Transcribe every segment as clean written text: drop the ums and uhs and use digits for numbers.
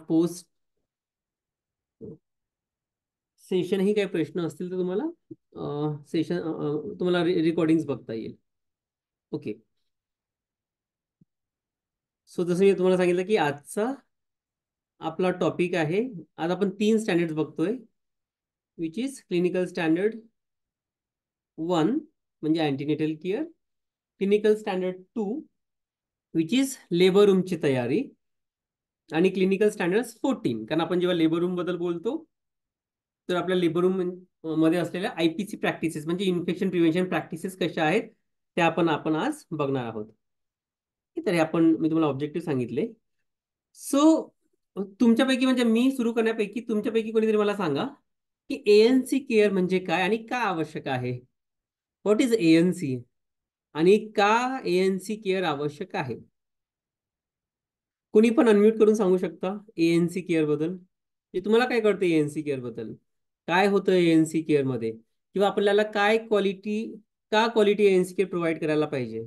Post session ही काही प्रश्न असतील तर तुम्हाला सेशन तुम्हाला रेकॉर्डिंग बघता येईल. ओके. सो जसं मी तुम्हाला सांगितलं की आजचा आपला टॉपिक आहे. आज आपण 3 स्टँडर्ड बघतोय, विच इज क्लिनिकल स्टँडर्ड 1 म्हणजे antenatal care, clinical standard 2 which is labour रूमची तयारी, आणि क्लिनिकल स्टँडर्ड 14. कारण आपण जेव्हा लेबर रूम बद्दल बोलतो तर आपल्या लेबर रूम मध्ये असलेल्या IPC प्रॅक्टिसेस म्हणजे इन्फेक्शन प्रिव्हेंशन प्रॅक्टिसेस कशा आहेत त्या आपण आज बघणार आहोत. तर हे मी तुम्हाला ऑब्जेक्टिव्ह सांगितले. सो तुमच्यापैकी म्हणजे मी सुरू करण्यापैकी तुमच्यापैकी कोणीतरी मला सांगा की ANC केअर म्हणजे काय आणि का आवश्यक आहे. व्हॉट इज ANC आणि का ANC केअर आवश्यक आहे. कोणी पण अनम्यूट करून सांगू शकता ANC केअर बद्दल. तुम्हाला काय कळतं ANC केअर बद्दल, काय होतं ANC केअर मध्ये, किंवा आपल्याला काय क्वालिटी ANC केअर प्रोव्हाइड करायला पाहिजे.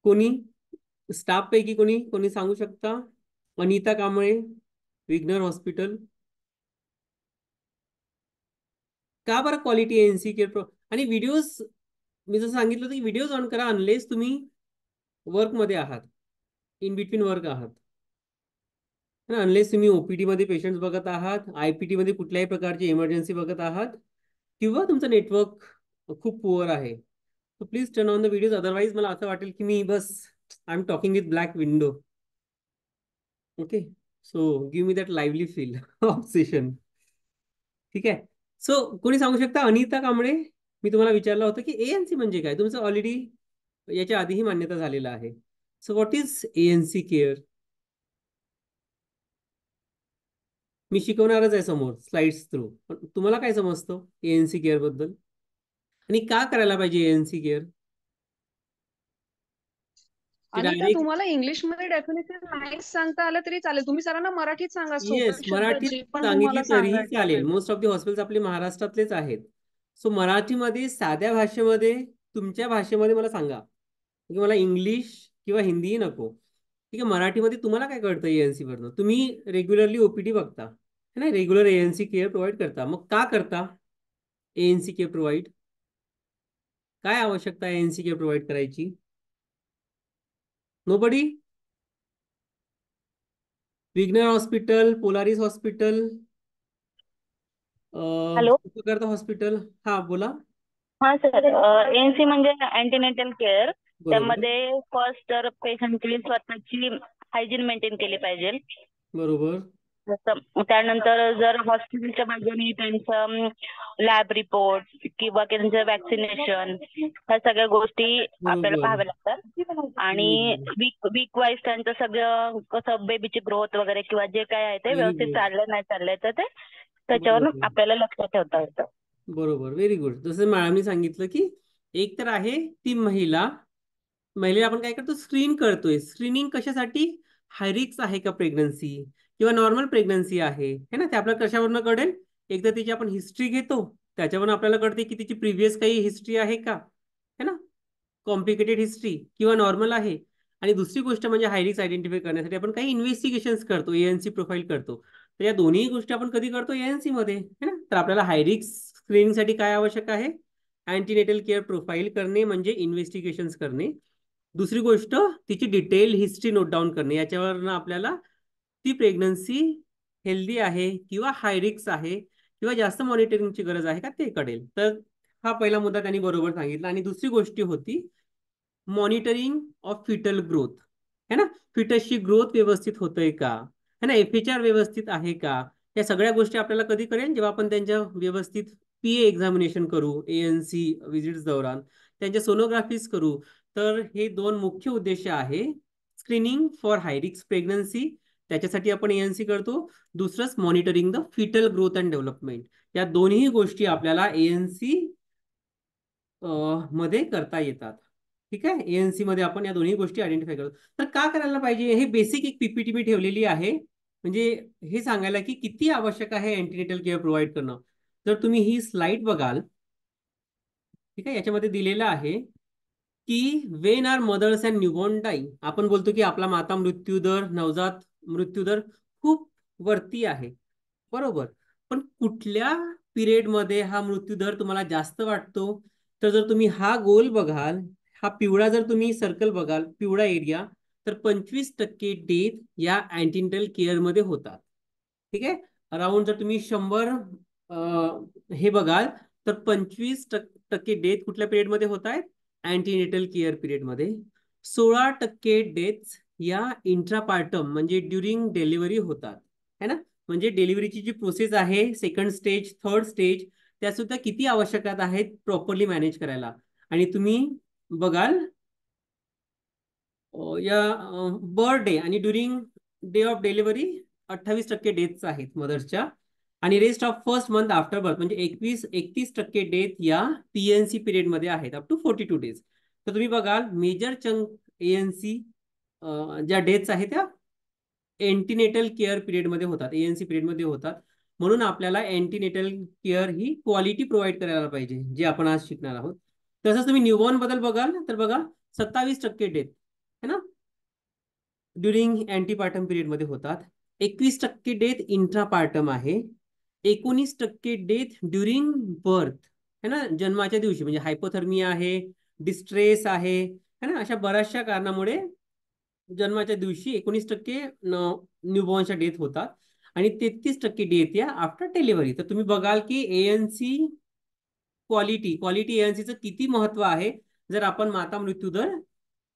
कोणी स्टाफ पैकी कोणी कोणी सांगू शकता. अनिता कांबळे, विग्नर हॉस्पिटल. का बरं क्वालिटी ANC केअर आणि व्हिडिओज मी जसं सांगितलं होतं की व्हिडिओज ऑन करा अनलेस तुम्ही वर्कमध्ये आहात, इन बिटवीन वर्क आहात. अनलेस तुम्ही OPD मध्ये पेशंट्स बघत आहात, IPT मध्ये कुठल्याही प्रकारची इमर्जन्सी बघत आहात, किंवा तुमचं नेटवर्क खूप पुअर आहे, so please turn on the videos. Otherwise मला असं वाटेल की मी बस I am talking with black window. Okay, so give me that lively feel of session. ठीक आहे. सो कोणी सांगू शकता. अनिता कांबळे, मी तुम्हाला विचारलं होतं की ANC म्हणजे काय. तुमचं ऑलरेडी याच्या आधीही मान्यता झालेलं आहे. So what is ANC care. मी शिकवणारच आहे समोर स्लाइड्स थ्रू, पण तुम्हाला काय समजतं ANC केअर बद्दल आणि का करायला पाहिजे ANC केअर. ते अनिता, डायरेक्ट तुम्हाला इंग्लिश मध्ये डेफिनेशन नाही सांगता आलं तरी चालेल. तुम्ही सरांना मराठीत सांगा, येस, सोपे शब्द मराठीत जे पण सांगितली तुम्हाला तरीही सांगायचे चालेल. असेल ते. मोस्ट ऑफ द हॉस्पिटल्स आपले महाराष्ट्रातलेच आहेत. सो मराठीमध्ये साध्या भाषेमध्ये तुमच्या भाषेमध्ये मला सांगा की मला इंग्लिश किंवा हिंदीही नको. ठीक आहे, मराठीमध्ये तुम्हाला काय कळतं ANC वरनं. तुम्ही रेग्युलरली OPD बघता है ना, रेग्युलर ANC केअर प्रोव्हाइड करता. मग का करता ANC केअर प्रोव्हाइड. काय आवश्यकता आहे ANC केअर प्रोव्हाइड करायची. Nobody. विग्नर hospital, Polaris hospital, hello. करता हॉस्पिटल. हा बोला. हा सर, ANC म्हणजे अँटीनेटल केअर. बरोबर. त्यामध्ये फर्स्ट तर पेशंटची स्वतःची हायजीन मेंटेन केली पाहिजे. बरोबर. जसं त्यानंतर जर हॉस्पिटलच्या बाजूने त्यांचं लॅब रिपोर्ट किंवा त्यांचं वॅक्सिनेशन ह्या सगळ्या गोष्टी आपल्याला बरोबर. पाहाव्या लागतात. आणि व्हेरी वीक वाईज त्यांचं सगळं कसं बेबीची ग्रोथ वगैरे किंवा जे काय आहे ते व्यवस्थित गुड. चाललंय नाही चाललंय तर ते त्याच्यावर बरोबर. आपल्याला लक्ष ठेवता येतं. बरोबर, व्हेरी गुड. जसं मॅडमनी सांगितलं की एक तर आहे ती महिलेला आपण काय करतो, स्क्रीन करतोय. स्क्रीनिंग कशासाठी. हाय रिस्क आहे का प्रेग्नन्सी, किंवा नॉर्मल प्रेग्नन्सी आहे है ना, ते आपल्याला कशावरनं कळेल. एकदा तिची आपण हिस्ट्री घेतो, त्याच्यावरून आपल्याला कळते की तिची प्रिव्हियस काही हिस्ट्री आहे का, है ना, कॉम्प्लिकेटेड हिस्ट्री किंवा नॉर्मल आहे. आणि दुसरी गोष्ट म्हणजे हाय रिस्क आयडेंटिफाय करण्यासाठी आपण काही इन्व्हेस्टिगेशन्स करतो, ANC प्रोफाईल करतो. तर या दोन्ही गोष्टी आपण कधी करतो, ANC मध्ये है ना. तर आपल्याला हाय रिस्क स्क्रीनिंगसाठी काय आवश्यक आहे, अँटीनेटल केअर प्रोफाईल करणे म्हणजे इन्व्हेस्टिगेशन्स करणे. दुसरी गोष्ट तिची डिटेल हिस्ट्री नोट डाऊन करणे, याच्यावरनं आपल्याला ती प्रेग्नन्सी हेल्दी आहे किंवा हाय रिस्क आहे किंवा जास्त मॉनिटरिंगची गरज आहे का ते कळेल. तर हा पहिला मुद्दा त्यांनी बरोबर सांगितला. आणि दुसरी गोष्ट होती मॉनिटरिंग ऑफ फिटल ग्रोथ, है ना. फिटसची ग्रोथ व्यवस्थित होतंय का, है ना, FHR व्यवस्थित आहे का. या सगळ्या गोष्टी आपल्याला कधी कळेल, जेव्हा आपण त्यांच्या व्यवस्थित PA एक्झामिनेशन करू, ANC विजिट्स दौरान त्यांच्या सोनोग्राफीज करू. तर हे दोन मुख्य उद्देश आहे. Screening for high risk pregnancy, त्याच्यासाठी आपण ANC करतो. दुसरंच monitoring the fetal growth and development. या दोन्ही गोष्टी आपल्याला ANC मध्ये करता येतात. ठीक आहे, ANC मध्ये आपण या दोन्ही गोष्टी आयडेंटिफाय करतो. तर का करायला पाहिजे, हे बेसिक एक PPT मी ठेवलेली आहे, म्हणजे हे सांगायला की किती आवश्यक आहे अँटीनेटल केअर प्रोव्हाइड करणं. जर तुम्ही ही स्लाइड बघाल, ठीक आहे, याच्यामध्ये दिलेलं आहे की when are mothers and newborn die. आपण बोलतो की आपला माता मृत्यू दर, नवजात मृत्यू दर खूप वरती आहे, बरोबर. पण कुठल्या पिरियड मध्ये हा मृत्यू दर तुम्हाला जास्त वाटतो? तर जर तुम्ही हा गोल बघाल, हा पिवळा जर तुम्ही सर्कल बघाल, पिवळा एरिया, तर 25% डेथ या अँटीनेटल केअर मध्ये होतात. ठीक आहे. अराउंड जर तुम्ही 100 हे बघाल, तर 25% डेथ कुठल्या पिरियड मध्ये होत आहेत? अँटीनेटल केअर पिरियड मध्ये. 16% डेथ या इंट्रापार्टम म्हणजे ड्युरिंग डिलिव्हरी होतात, है ना. म्हणजे डिलिव्हरीची जी प्रोसेस आहे, सेकंड स्टेज, थर्ड स्टेज, त्या सुद्धा किती आवश्यकता आहेत प्रॉपरली मॅनेज करायला. आणि तुम्ही बघाल या बर्थ डे आणि during day of delivery 28% deaths आहेत मदर्सच्या. आणि rest of first month after birth म्हणजे 31% डेथ या पीएनसी पिरियड मध्ये आहेत, अप टू 42 डेज. तर तुम्ही बघाल मेजर चंक एएनसी ज्या डेथ्स आहेत त्या एंटीनेटल केअर पिरियड मध्ये होतात, एएनसी पिरियड मध्ये होतात. म्हणून आपल्याला अँटीनेटल केअर ही क्वालिटी प्रोव्हाइड करायला पाहिजे, जे आपण आज शिकणार आहोत. तसंच तुम्ही न्यूबॉर्न बद्दल बघाल तर बघा 27% डेथ है ना ड्युरिंग अँटीपार्टम पिरियड मध्ये होतात. 21% डेथ इंट्रापार्टम आहे. 19% डेथ ड्युरिंग बर्थ है ना, जन्माच्या दिवशी, म्हणजे हायपोथर्मिया आहे, डिस्ट्रेस आहे, है ना, अशा बऱ्याचशा कारणामुळे जन्माच्या दिवशी 19% न्यूबॉर्नच्या डेथ होतात. आणि 33% डेथ या आफ्टर डिलिव्हरी. तर तुम्ही बघाल की एएनसी क्वालिटी एएनसीचं किती महत्व आहे जर आपण माता मृत्यू दर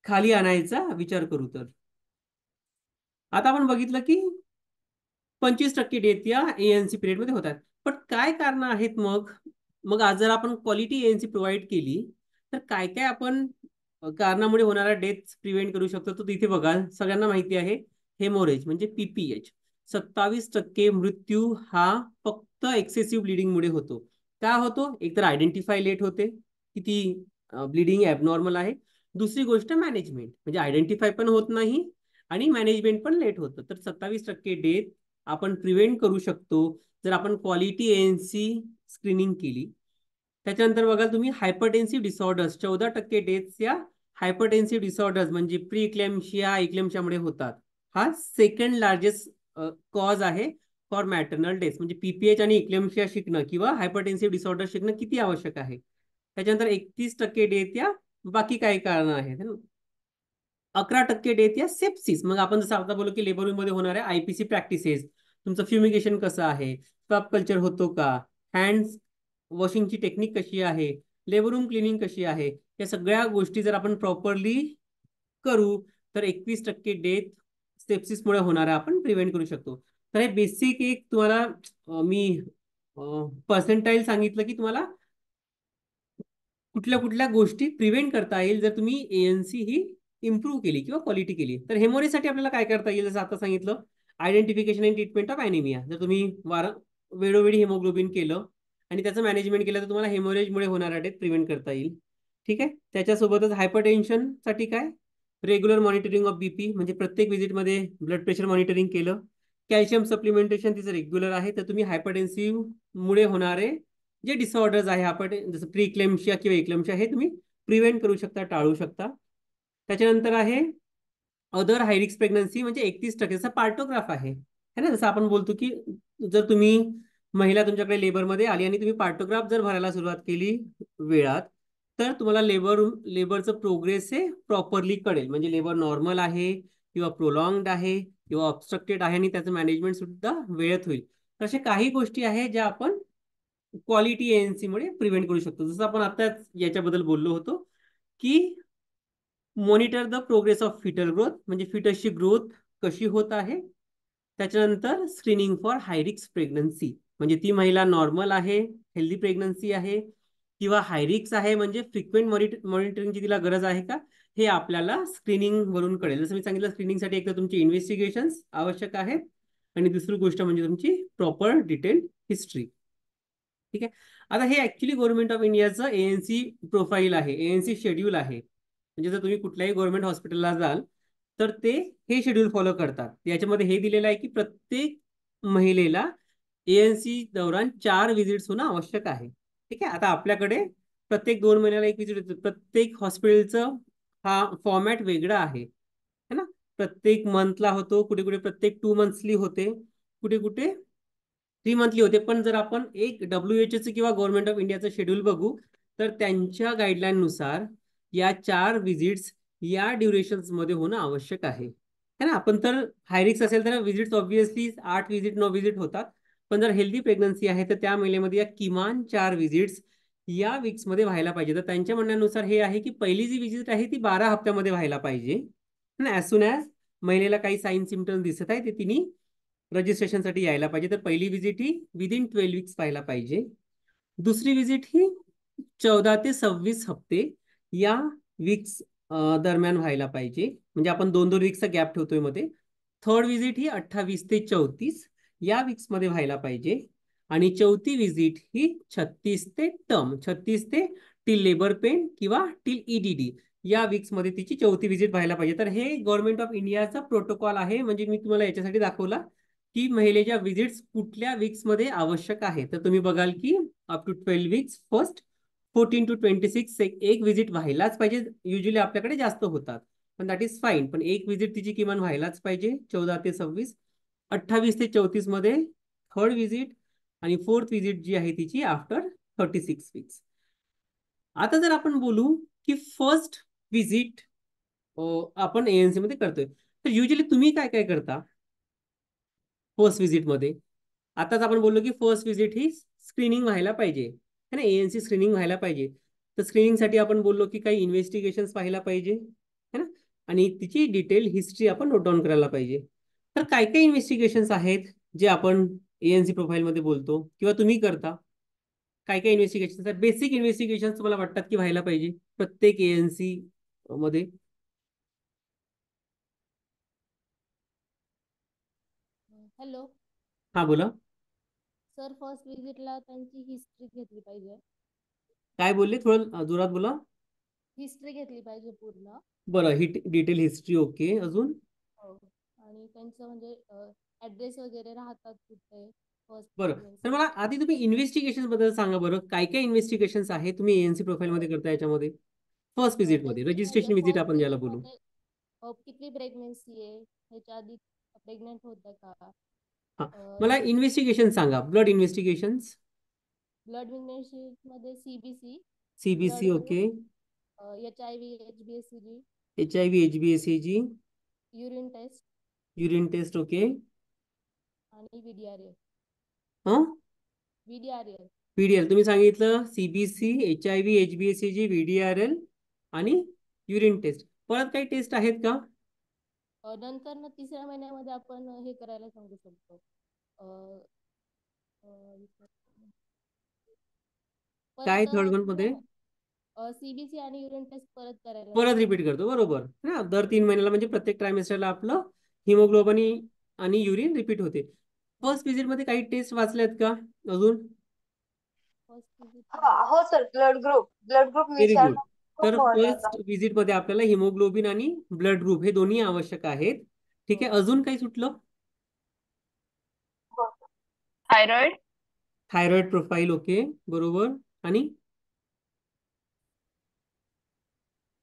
खाली आणायचा विचार करू तर. आता आपण बघितलं की 25% डेथ या एएनसी पिरियड मध्ये होतात. पण काय कारण आहेत मग? मग आज जर आपण क्वालिटी एएनसी प्रोव्हाइड केली तर काय काय आपण कारणामुळे होणारा डेथ प्रिव्हेंट करू शकतो? तर तिथे बघाल, सगळ्यांना माहिती आहे हेमोरेज म्हणजे पीपीएच. 27% मृत्यू हा फक्त एक्सेसिव्ह ब्लिडिंग मुळे होतो. का होतो? एक तर आयडेंटिफाय लेट होते किती ब्लिडिंग ॲबनॉर्मल आहे. दुसरी गोष्ट मॅनेजमेंट, म्हणजे आयडेंटिफाय पण होत नाही आणि मॅनेजमेंट पण लेट होतं. तर 27% डेथ आपण प्रिव्हेंट करू शकतो जर आपण क्वालिटी एएनसी स्क्रीनिंग केली. त्याच्यानंतर बघा तुम्ही हायपरटेन्सिव्ह डिसऑर्डर्स, 14% डेथ्स या हायपरटेन्सिव्ह डिसऑर्डर्स म्हणजे प्री इक्लेम्शिया इक्लेम्शियामुळे होतात. हा सेकंड लार्जेस्ट कॉज आहे फॉर मॅटर्नल डेथ. म्हणजे पीपीएच आणि इक्लेम्शिया शिकणं किंवा हायपरटेन्सिव्ह डिसऑर्डर शिकणं किती आवश्यक आहे. त्याच्यानंतर 31% डेथ या बाकी काही कारण आहेत. 11% डेथ या सेप्सिस. मग आपण जसं आता बोलू की लेबर रूम मध्ये होणाऱ्या आयपीसी प्रॅक्टिसेस, तुमचं फ्युमिगेशन कसं आहे, स्वॅब कल्चर होतो का, हँड्स वॉशिंगची टेक्निक कशी आहे, लेबर रूम क्लिनिंग कशी आहे, या सगळ्या गोष्टी जर आपण प्रॉपरली करू तर 21% डेथ सेप्सिसमुळे होणारा आपण प्रिव्हेंट करू शकतो. तर हे बेसिक एक तुम्हाला मी पर्सेंटाईल सांगितलं की तुम्हाला कुठल्या कुठल्या गोष्टी प्रिव्हेंट करता येईल जर तुम्ही एएनसी ही इम्प्रूव्ह केली किंवा क्वालिटी केली. तर हेमोरेजसाठी आपल्याला काय करता येईल? जसं आता सांगितलं, identification and treatment of anaemia. जर तुम्ही वेळोवेळी हेमोग्लोबिन केलं आणि त्याचं मॅनेजमेंट केलं तर तुम्हाला हेमोरेजमुळे होणारा डेथ प्रिव्हेंट करता येईल. ठीक आहे. त्याच्यासोबतच हायपरटेन्शनसाठी काय? रेग्युलर मॉनिटरिंग ऑफ बीपी, म्हणजे प्रत्येक व्हिजिटमध्ये ब्लड प्रेशर मॉनिटरिंग केलं. कॅल्शियम सप्लिमेंटेशन तिचं रेग्युलर आहे. तर तुम्ही हायपरटेन्सिव्ह मुळे होणारे जे डिसऑर्डर्स आहे आपण जसं प्री इक्लेम्शिया किंवा इक्लेम्शिया हे तुम्ही प्रिव्हेंट करू शकता, टाळू शकता. त्याच्यानंतर आहे अदर हाय रिस्क प्रेग्नन्सी, म्हणजे 31%चा पार्टोग्राफ आहे है ना. जसं आपण बोलतो की जर तुम्ही महिला तुमच्याकडे लेबरमध्ये आली आणि तुम्ही पार्टोग्राफ जर भरायला सुरुवात केली वेळात, तर तुम्हाला लेबरचं प्रोग्रेस हे प्रॉपरली कळेल. म्हणजे लेबर नॉर्मल आहे किंवा प्रोलॉंग्ड आहे किंवा ऑब्स्ट्रक्टेड आहे आणि त्याचं मॅनेजमेंट सुद्धा वेळेत होईल. तर अशा काही गोष्टी आहेत ज्या आपण क्वालिटी एएनसी मुळे प्रिव्हेंट करू शकतो. जसं आपण आता याच्याबद्दल बोललो होतो की monitor the progress of fetal growth, म्हणजे फिटसची ग्रोथ कशी होत आहे. त्याच्यानंतर screening for high risk pregnancy, म्हणजे ती महिला नॉर्मल आहे, हेल्दी प्रेग्नन्सी आहे किंवा हाय रिस्क आहे, म्हणजे फ्रिक्वेंट मॉनिटरिंगची तिला गरज आहे का, हे आपल्याला स्क्रीनिंग वरून कळेल. जसं मी सांगितलं, स्क्रीनिंगसाठी एक तर तुमची इन्व्हेस्टिगेशन आवश्यक आहेत आणि दुसरी गोष्ट म्हणजे तुमची प्रॉपर डिटेल हिस्ट्री. ठीक आहे. आता हे ऍक्च्युली गव्हर्नमेंट ऑफ इंडियाचं एएनसी प्रोफाईल आहे, एएनसी शेड्यूल आहे. म्हणजे जर तुम्ही कुठल्याही गव्हर्नमेंट हॉस्पिटलला जाल तर ते हे शेड्यूल फॉलो करतात. याच्यामध्ये हे दिलेलं आहे की प्रत्येक महिलेला एएनसी दौरान 4 व्हिजिट्स होणं आवश्यक आहे. ठीक आहे. आता आपल्याकडे प्रत्येक 2 महिन्याला एक व्हिजिट होते. प्रत्येक हॉस्पिटलचं हा फॉर्मॅट वेगळा आहे है ना. प्रत्येक मंथला होतो, कुठे कुठे प्रत्येक 2 मंथ्सली होते. कुठे कुठे 3 मंथली होते. पण जर आपण एक WHO किंवा गव्हर्नमेंट ऑफ इंडियाचं शेड्यूल बघू तर त्यांच्या गाईडलाईन नुसार या 4 विजिट्स या ड्युरेशन्स मध्ये होणं आवश्यक आहे, है ना. आपण तर हायरिक्स असेल तर विजिट्स ऑब्व्हियसली 8 विजिट 9 विजिट होतात. पण जर हेल्दी प्रेग्नन्सी आहे तर त्या महिलेमध्ये या किमान 4 विजिट्स या वीक्स मध्ये व्हायला पाहिजे. तर त्यांच्या म्हणण्यानुसार हे आहे की पहिली जी विजिट आहे ती 12 हप्त्यामध्ये व्हायला पाहिजे. ॲज सून ॲज महिलेला काही साईन सिम्पटम्स दिसत आहे ते तिने रजिस्ट्रेशनसाठी यायला पाहिजे. तर पहिली विजिट ही विदिन 12 वीक्स व्हायला पाहिजे. दुसरी विजिट ही 14 ते 26 हप्ते या वीक्स दरम्यान व्हायला पाहिजे. म्हणजे आपण 2-2 वीक्सचा गॅप ठेवतोय मध्ये. थर्ड विजिट ही 28 ते 34 या वीक्स मध्ये व्हायला पाहिजे. आणि चौथी विजिट ही 36 ते टिल लेबर पेन किंवा टिल EDD या वीक्स मध्ये तिची चौथी विजिट व्हायला पाहिजे. तर हे गव्हर्नमेंट ऑफ इंडियाचा प्रोटोकॉल आहे. म्हणजे मी तुम्हाला याच्यासाठी दाखवला की महिलेच्या विजिट्स कुठल्या वीक्स मध्ये आवश्यक आहे. तर तुम्ही बघाल की up to 12 weeks first 14 to 26 एक विजिट व्हायलाच पाहिजे. युजली आपल्याकडे जास्त होतात पण दॅट इज फाईन. पण एक विजिट तिची किमान व्हायलाच पाहिजे 14 ते 26. 28 ते 34 मध्ये थर्ड विजिट आणि फोर्थ विजिट जी आहे तिची आफ्टर 36 वीक्स. आता जर आपण बोलू की फर्स्ट विजिट आपण ANC मध्ये करतोय तर युजली तुम्ही काय काय करता फर्स्ट विजिट मध्ये. आताच आपण बोललो की फर्स्ट विजिट ही स्क्रीनिंग व्हायला पाहिजे, है ना. ANC स्क्रीनिंग व्हायला पाहिजे. तर स्क्रीनिंगसाठी आपण बोललो की काही इन्व्हेस्टिगेशन्स पाहायला पाहिजे, है ना. आणि तिची डिटेल हिस्ट्री आपण नोट डाऊन करायला पाहिजे. तर काय काय इन्व्हेस्टिगेशन्स आहेत जे आपण ANC प्रोफाईलमध्ये बोलतो किंवा तुम्ही करता. काय काय इन्व्हेस्टिगेशन बेसिक इन्व्हेस्टिगेशन तुम्हाला वाटतात की व्हायला पाहिजे प्रत्येक ANC मध्ये. हॅलो हा बोला. सर, फर्स्ट विजिटला त्यांची हिस्ट्री घेतली पाहिजे. काय बोलले थोडं जोरात बोला. हिस्ट्री घेतली पाहिजे पूर्ण. बरं ही डिटेल हिस्ट्री ओके. अजून हो. आणि त्यांचं म्हणजे ऍड्रेस वगैरे राहतात कुठे फर्स्ट बरं. तर प्रेग्नन्सी. मला आधी तुम्ही इन्व्हेस्टिगेशन बद्दल सांगा बरं. काय काय इन्व्हेस्टिगेशन्स आहे तुम्ही ANC प्रोफाईल मध्ये करता याच्यामध्ये फर्स्ट विजिट मध्ये त्यांच्यामध्ये रजिस्ट्रेशन विजिट फर्स्ट आपण ज्याला विजिट बोलू. मध्ये किती प्रेग्नन्सी आहे, ह्याच्या आधी प्रेग्नेंट होत्या का, हा मला इन्व्हेस्टिगेशन सांगा. Blood investigations. ब्लड प्रेग्नन्सी मध्ये CBC, blood CBC group, okay. HIV HbA1c, HIV HbA1c, urine test urine test okay. आणि VDRL. हां VDRL PDL तुम्ही सांगितलं CBC HIV HbA1c VDRL आणि युरिन टेस्ट. परत काही टेस्ट आहेत का. नंतर ना 3ऱ्या महिन्यामध्ये आपण हे करायला सांगू शकतो. काय परत थर्ड वन मध्ये CBC आणि युरिन टेस्ट परत करायला परत सांगू रिपीट करतो बरोबर ना. दर 3 महिन्याला म्हणजे प्रत्येक ट्रायमेस्टरला आपलं हिमोग्लोबिन आणि युरिन रिपीट होते. फर्स्ट विजिट मध्ये काही टेस्ट वाचल्यात का अजून. First visit. हो sir, blood group very good. विचारणं खूप तर महत्वाचं फर्स्ट विजिट मध्ये आपल्याला हिमोग्लोबिन आणि ब्लड ग्रुप हे दोन्ही आवश्यक आहेत. ठीक आहे. अजून काही सुटलं. आहे. थायरॉइड. थायरॉइड प्रोफाईल ओके बरोबर. आणि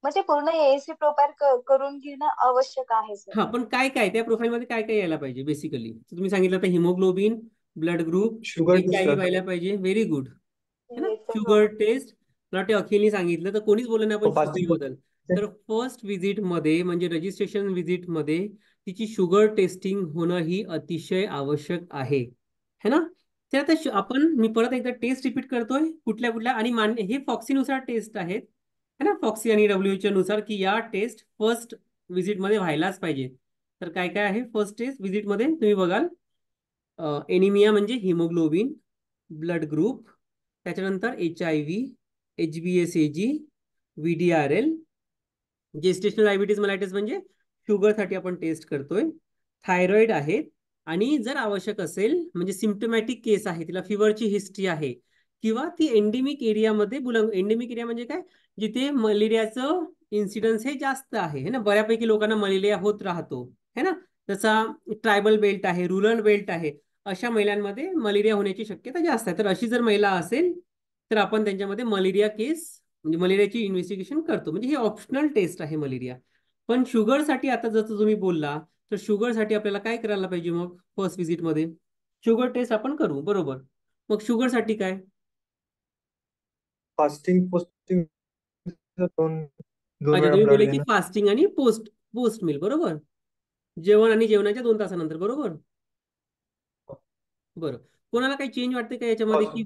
म्हणजे पूर्ण ANC प्रोफाईल करून घेणं आवश्यक आहे सर. हा पण काय काय त्या प्रोफाईल मध्ये काय काय यायला पाहिजे बेसिकली तुम्ही सांगितलं तर haemoglobin blood group sugar HIV व्हायला पाहिजे. व्हेरी गुड, है ना. शुगर टेस्ट मला वाटते अखिलनी सांगितलं तर कोणीच बोललं नाही आपण शुगर बद्दल. तर फर्स्ट विजिट मध्ये म्हणजे रजिस्ट्रेशन विजिट मध्ये तिची शुगर टेस्टिंग होणं ही अतिशय आवश्यक आहे, है ना. तर आता आपण मी परत एकदा टेस्ट रिपीट करतोय कुठल्या कुठल्या आणि हे फॉक्सीनुसार टेस्ट आहेत, है ना. फॉक्सी आणि WHO नुसार की या टेस्ट फर्स्ट विजिट मध्ये व्हायलाच पाहिजे. तर काय काय आहे फर्स्ट टेस्ट विजिट मध्ये तुम्ही बघाल. एनिमिया म्हणजे हिमोग्लोबिन, ब्लड ग्रुप, त्याच्यानंतर HIV HbA1c VDRL, gestational diabetes mellitus म्हणजे शुगरसाठी आपण टेस्ट करतोय. थायरॉइड आहेत आणि जर आवश्यक असेल म्हणजे सिम्पटमॅटिक केस आहे तिला फिवरची हिस्ट्री आहे किंवा ती एंडेमिक एरियामध्ये एंडेमिक एरिया म्हणजे काय जिथे मलेरियाचं इन्सिडन्स हे जास्त आहे ना. बऱ्यापैकी लोकांना मलेरिया होत राहतो, है ना. जसा ट्रायबल बेल्ट आहे रुरल बेल्ट आहे अशा महिलांमध्ये मलेरिया होण्याची शक्यता जास्त आहे. तर अशी जर महिला असेल तर आपण त्यांच्यामध्ये मलेरिया केस म्हणजे मलेरियाची इन्व्हेस्टिगेशन करतो. म्हणजे ही ऑप्शनल टेस्ट आहे मलेरिया. पण शुगरसाठी आता जसं तुम्ही बोलला तर शुगरसाठी आपल्याला काय करायला पाहिजे मग फर्स्ट विजिट मध्ये शुगर टेस्ट आपण करू, बरोबर. मग शुगर साठी काय? फास्टिंग पोस्टिंग दोन दोन अच्छा, वेळा तुम्ही ब्लड बोलले की घेणं. फास्टिंग आणि पोस्ट पोस्ट मील, बरोबर. जेवण आणि जेवणाच्या 2 तासानंतर, बरोबर. बरं. कोणाला काही चेंज वाटते का याच्यामध्ये, की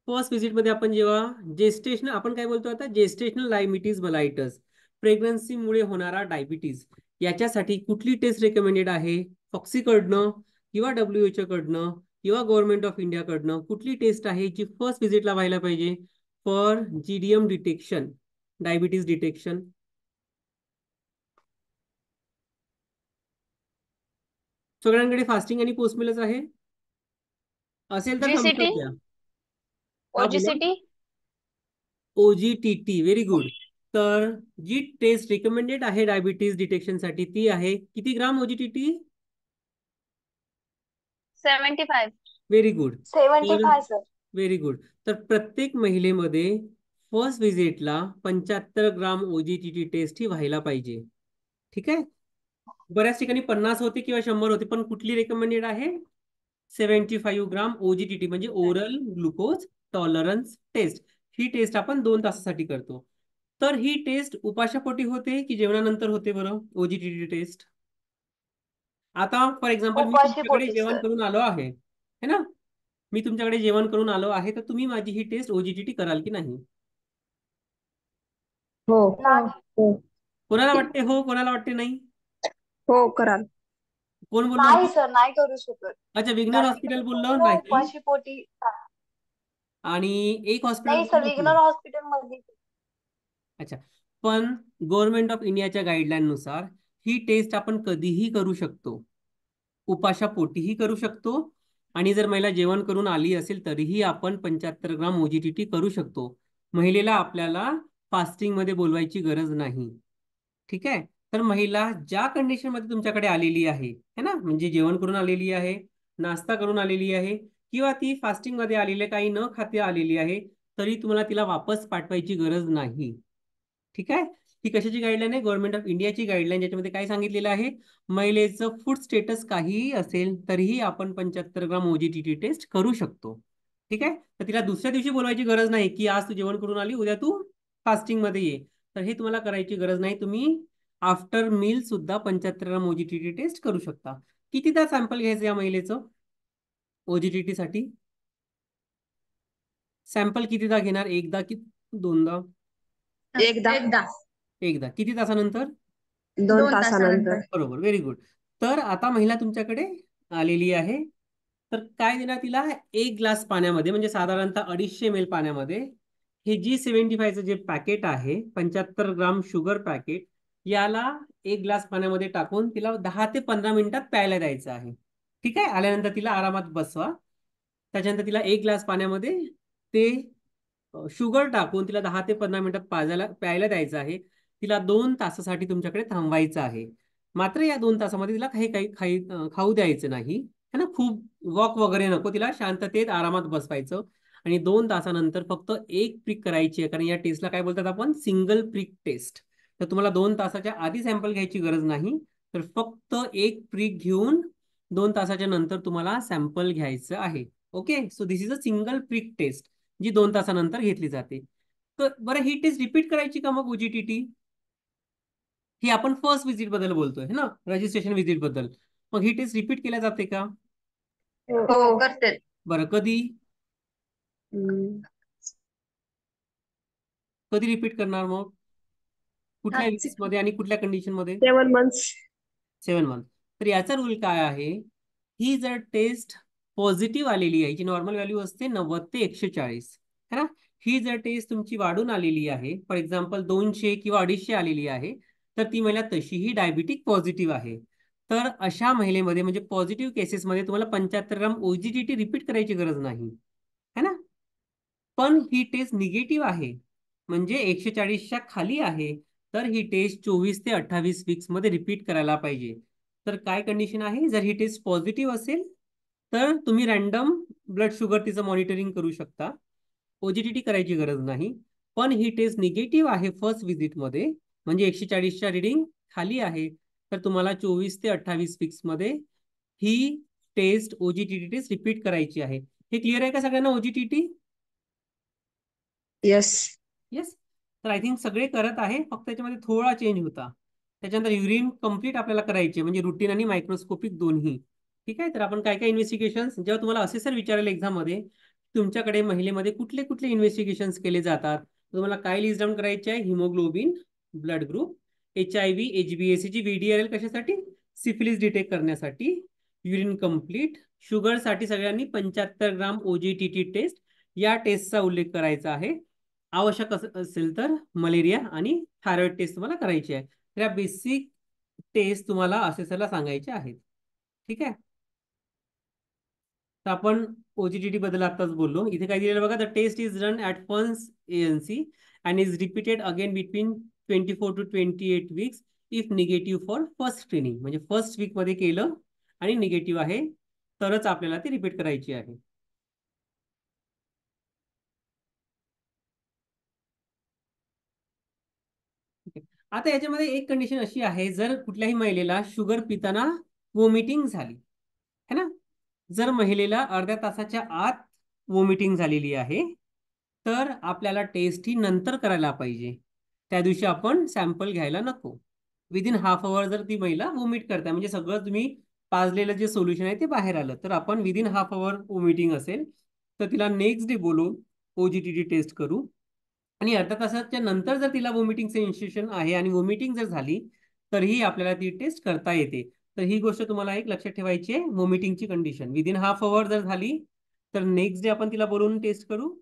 फर्स्ट व्हिजिट मध्ये आपण जेव्हा जेस्टेशनल, आपण काय बोलतो आता, जेस्टेशनल डायबिटीज मेलाइटस, प्रेग्नन्सीमुळे होणारा डायबिटीज, याच्यासाठी कुठली टेस्ट रेकमेंडेड आहे? फॉक्सीकडनं किंवा WHO कडनं किंवा गव्हर्नमेंट ऑफ इंडिया कडनं कुठली टेस्ट आहे जी फर्स्ट व्हिजिटला व्हायला पाहिजे for GDM detection, diabetes detection? सगळ्यांकडे फास्टिंग आणि पोस्ट मीलच आहे? असेल तर थम्स GCT, अप द्या. हा, बोला. OGCT. OGTT, very good. तर जी टेस्ट रिकमेंडेड आहे डायबिटीज डिटेक्शनसाठी ती आहे किती ग्राम OGTT? 75. Very good. 75 sir. Very good. तर प्रत्येक महिलेमध्ये फर्स्ट व्हिजिटला 75 ग्राम OGTT टेस्ट ही व्हायला पाहिजे. ठीक आहे. बऱ्याच ठिकाणी 50 होते किंवा 100 होते, पण कुठली रेकमेंडेड आहे? 75 ग्राम OGTT, म्हणजे ओरल ग्लुकोज टॉलरन्स टेस्ट. ही टेस्ट आपण 2 तासासाठी करतो. तर ही टेस्ट उपाशापोटी होते की जेवणानंतर होते बरं, OGTT टेस्ट? आता फॉर एक्झाम्पल मी उपाशी तुमच्याकडे पोटी जेवण सर. करून आलो आहे, है ना? मी तुमच्याकडे जेवण करून आलो आहे, तर तुम्ही माझी ही टेस्ट OGTT कराल की नाही? हो नाही. हो कोणाला वाटते हो, कोणाला वाटते नाही? हो कराल. कोण बोललो नाही हो? सर, नाही करू शकत. अच्छा, विग्नर कारण की हॉस्पिटल बोललो पूर्ण नाही, उपाशी पोटी. आणि एक हॉस्पिटल नाही सर, बोललो विग्नर हो. हॉस्पिटल मध्ये. अच्छा, पण गव्हर्नमेंट ऑफ इंडियाच्या गाईडलाईननुसार ही टेस्ट आपण कधीही करू शकतो, उपाशापोटीही करू शकतो, आणि जर महिला जेवण करून आली असेल तरीही आपण 75 ग्राम OGTT करू शकतो. महिलेला आपल्याला फास्टिंग मध्ये बोलवायची गरज नाही. ठीक आहे. तर महिला ज्या कंडिशन मध्ये तुमच्याकडे आलेली आहे, है ना, म्हणजे जेवण करून आलेली आहे, नाश्ता करून आलेली आहे, किंवा ती फास्टिंग मध्ये आलेली काही न खाते आलेली आहे, तरी तुम्हाला तिला वापस पाठवायची गरज नाही. ठीक आहे. ही कशाची गाईडलाईन आहे? गव्हर्नमेंट ऑफ इंडियाची गाईडलाईन. ज्याच्यामध्ये काय सांगितलेलं आहे? महिलेचं फूड स्टेटस काहीही असेल तरीही आपण 75 ग्राम OGTT टेस्ट करू शकतो. ठीक आहे. तर तिला दुसऱ्या दिवशी बोलवायची गरज नाही की आज तू जेवण करून आली, उद्या तू फास्टिंग मध्ये ये. तर हे तुम्हाला करायची गरज नाही. तुम्ही आफ्टर मील सुद्धा 75 ग्राम OGTT टेस्ट करू शकता. कितीदा सॅम्पल घ्यायचं या महिलेचं OGTT साठी? सॅम्पल कितीदा घेणार? एकदा की दोनदा? एकदा एकदा. किती तासानंतर? 2 तासानंतर. बरोबर, व्हेरी गुड. तर आता महिला तुमच्याकडे आलेली आहे, तर काय देणार तिला? 1 ग्लास पाण्यामध्ये, म्हणजे साधारणतः 250 ml पाण्यामध्ये हे G75चं जे पॅकेट आहे, 75 ग्राम शुगर पॅकेट, याला 1 ग्लास पाण्यामध्ये टाकून तिला 10 ते 15 मिनिटात प्यायला द्यायचं आहे. ठीक आहे. आल्यानंतर तिला आरामात बसवा. त्याच्यानंतर तिला 1 ग्लास पाण्यामध्ये ते शुगर टाकून तिला 10 ते 15 मिनिटात प्यायला द्यायचं आहे. तिला 2 तासासाठी तुमच्याकडे थांबवायचं आहे. मात्र या 2 तासामध्ये तिला काही काही खाऊ द्यायचं नाही, है ना. खूप वॉक वगैरे नको, तिला शांततेत आरामात बसवायचं. आणि 2 तासानंतर फक्त एक प्रिक करायची आहे, कारण या टेस्टला काय बोलतात आपण? Single prick test. तर तुम्हाला 2 तासाच्या आधी सॅम्पल घ्यायची गरज नाही, तर फक्त एक प्रिक घेऊन 2 तासाच्या नंतर तुम्हाला सॅम्पल घ्यायचं आहे. Okay, so this is a single prick test जी 2 तासानंतर घेतली जाते. तर बरं, ही टेस्ट रिपीट करायची का मग OGTT? ही आपण फर्स्ट व्हिजिट बद्दल बोलतोय ना, रजिस्ट्रेशन व्हिजिट बद्दल. मग ही टेस्ट रिपीट केल्या जाते का? हो करते. बरं, कधी कधी रिपीट करणार मग? कुठल्या वीक्स मध्ये आणि कुठल्या कंडिशन मध्ये? 7 months. 7 मंथ. तर याचा रूल काय आहे? ही जर टेस्ट पॉझिटिव्ह आलेली आहे, जी नॉर्मल व्हॅल्यू असते 90 ते 140, है ना, ही जर टेस्ट तुमची वाढून आलेली आहे, फॉर एक्झाम्पल 200 किंवा 250 आलेली आहे, तर ती महिला तशीही डायबिटिक पॉझिटिव्ह आहे. तर अशा महिलेमध्ये, म्हणजे पॉझिटिव्ह केसेसमध्ये, तुम्हाला 75 ग्राम OGTT रिपीट करायची गरज नाही, है ना. पण ही टेस्ट निगेटिव्ह आहे, म्हणजे 140च्या खाली आहे, तर ही टेस्ट 24 ते 28 वीक्स मध्ये रिपीट करायला पाहिजे. तर काय कंडिशन आहे? जर ही टेस्ट पॉझिटिव्ह असेल तर तुम्ही रॅन्डम ब्लड शुगर तिचं मॉनिटरिंग करू शकता, OGTT करायची गरज नाही. पण ही टेस्ट निगेटिव्ह आहे फर्स्ट व्हिजिटमध्ये, म्हणजे 140च्या रिडिंग खाली आहे, तर तुम्हाला 24 ते 28 वीक्स मध्ये ही टेस्ट OGTT टेस्ट रिपीट करायची आहे. हे क्लिअर आहे का सगळ्यांना OGTT? येस. येस. तर आय थिंक सगळे करत आहे, फक्त त्याच्यामध्ये थोडा चेंज होता. त्याच्यानंतर युरिन कम्प्लीट आपल्याला करायची म्हणजे रुटीन आणि मायक्रोस्कोपिक दोन्ही. ठीक आहे. तर आपण काय काय इन्व्हेस्टिगेशन, जेव्हा तुम्हाला असेसर विचारेल एक्झाम मध्ये तुमच्याकडे महिलेमध्ये कुठले कुठले इन्व्हेस्टिगेशन्स केले जातात, तुम्हाला काय लिस्ट डाऊन करायचे आहे? Haemoglobin, blood group, HIV, HbA1c, VDRL कशासाठी? सिफिलिस डिटेक्ट करण्यासाठी, युरिन कम्प्लीट, शुगरसाठी सगळ्यांनी 75 ग्राम OGTT टेस्ट या टेस्टचा उल्लेख करायचा आहे. आवश्यक असेल तर मलेरिया आणि थायरॉइड टेस्ट तुम्हाला करायची आहे. तर या बेसिक टेस्ट तुम्हाला असेसरला सांगायचे आहेत. ठीक आहे. तर आपण OGTT बद्दल आताच बोललो. इथे काय दिलेलं बघा, the test is run at first ANC and is repeated again between 24 to 28 weeks if negative for first screening. म्हणजे फर्स्ट वीक मध्ये केलं आणि निगेटिव्ह आहे तरच आपल्याला ती रिपीट करायची आहे. आता याच्यामध्ये एक कंडिशन अशी आहे, जर कुठल्याही महिलेला शुगर पिताना वॉमिटिंग झाली है ना, जर महिलेला अर्ध्या तासाच्या आत वॉमिटिंग झालेली आहे तर आपल्याला टेस्ट ही नंतर करायला पाहिजे. त्या दिवशी आपण सॅम्पल घ्यायला नको. विदिन हाफ अवर जर ती महिला वॉमिट करते म्हणजे सगळं तुम्ही पाजलेलं जे सोल्युशन आहे ते बाहेर आलं तर आपण विदिन हाफ अवर वॉमिटिंग असेल तर तिला नेक्स्ट डे बोलून OGTT टेस्ट करू. आणि अर्ध्या तासाच्या नंतर जर तिला वॉमिटिंग सेन्सेशन आहे आणि वॉमिटिंग जर झाली तरीही आपल्याला ती टेस्ट करता येते. तर ही गोष्ट तुम्हाला एक लक्षात ठेवायची आहे. वॉमिटिंगची कंडिशन विदिन हाफ अवर जर झाली तर नेक्स्ट डे आपण तिला बोलवून टेस्ट करू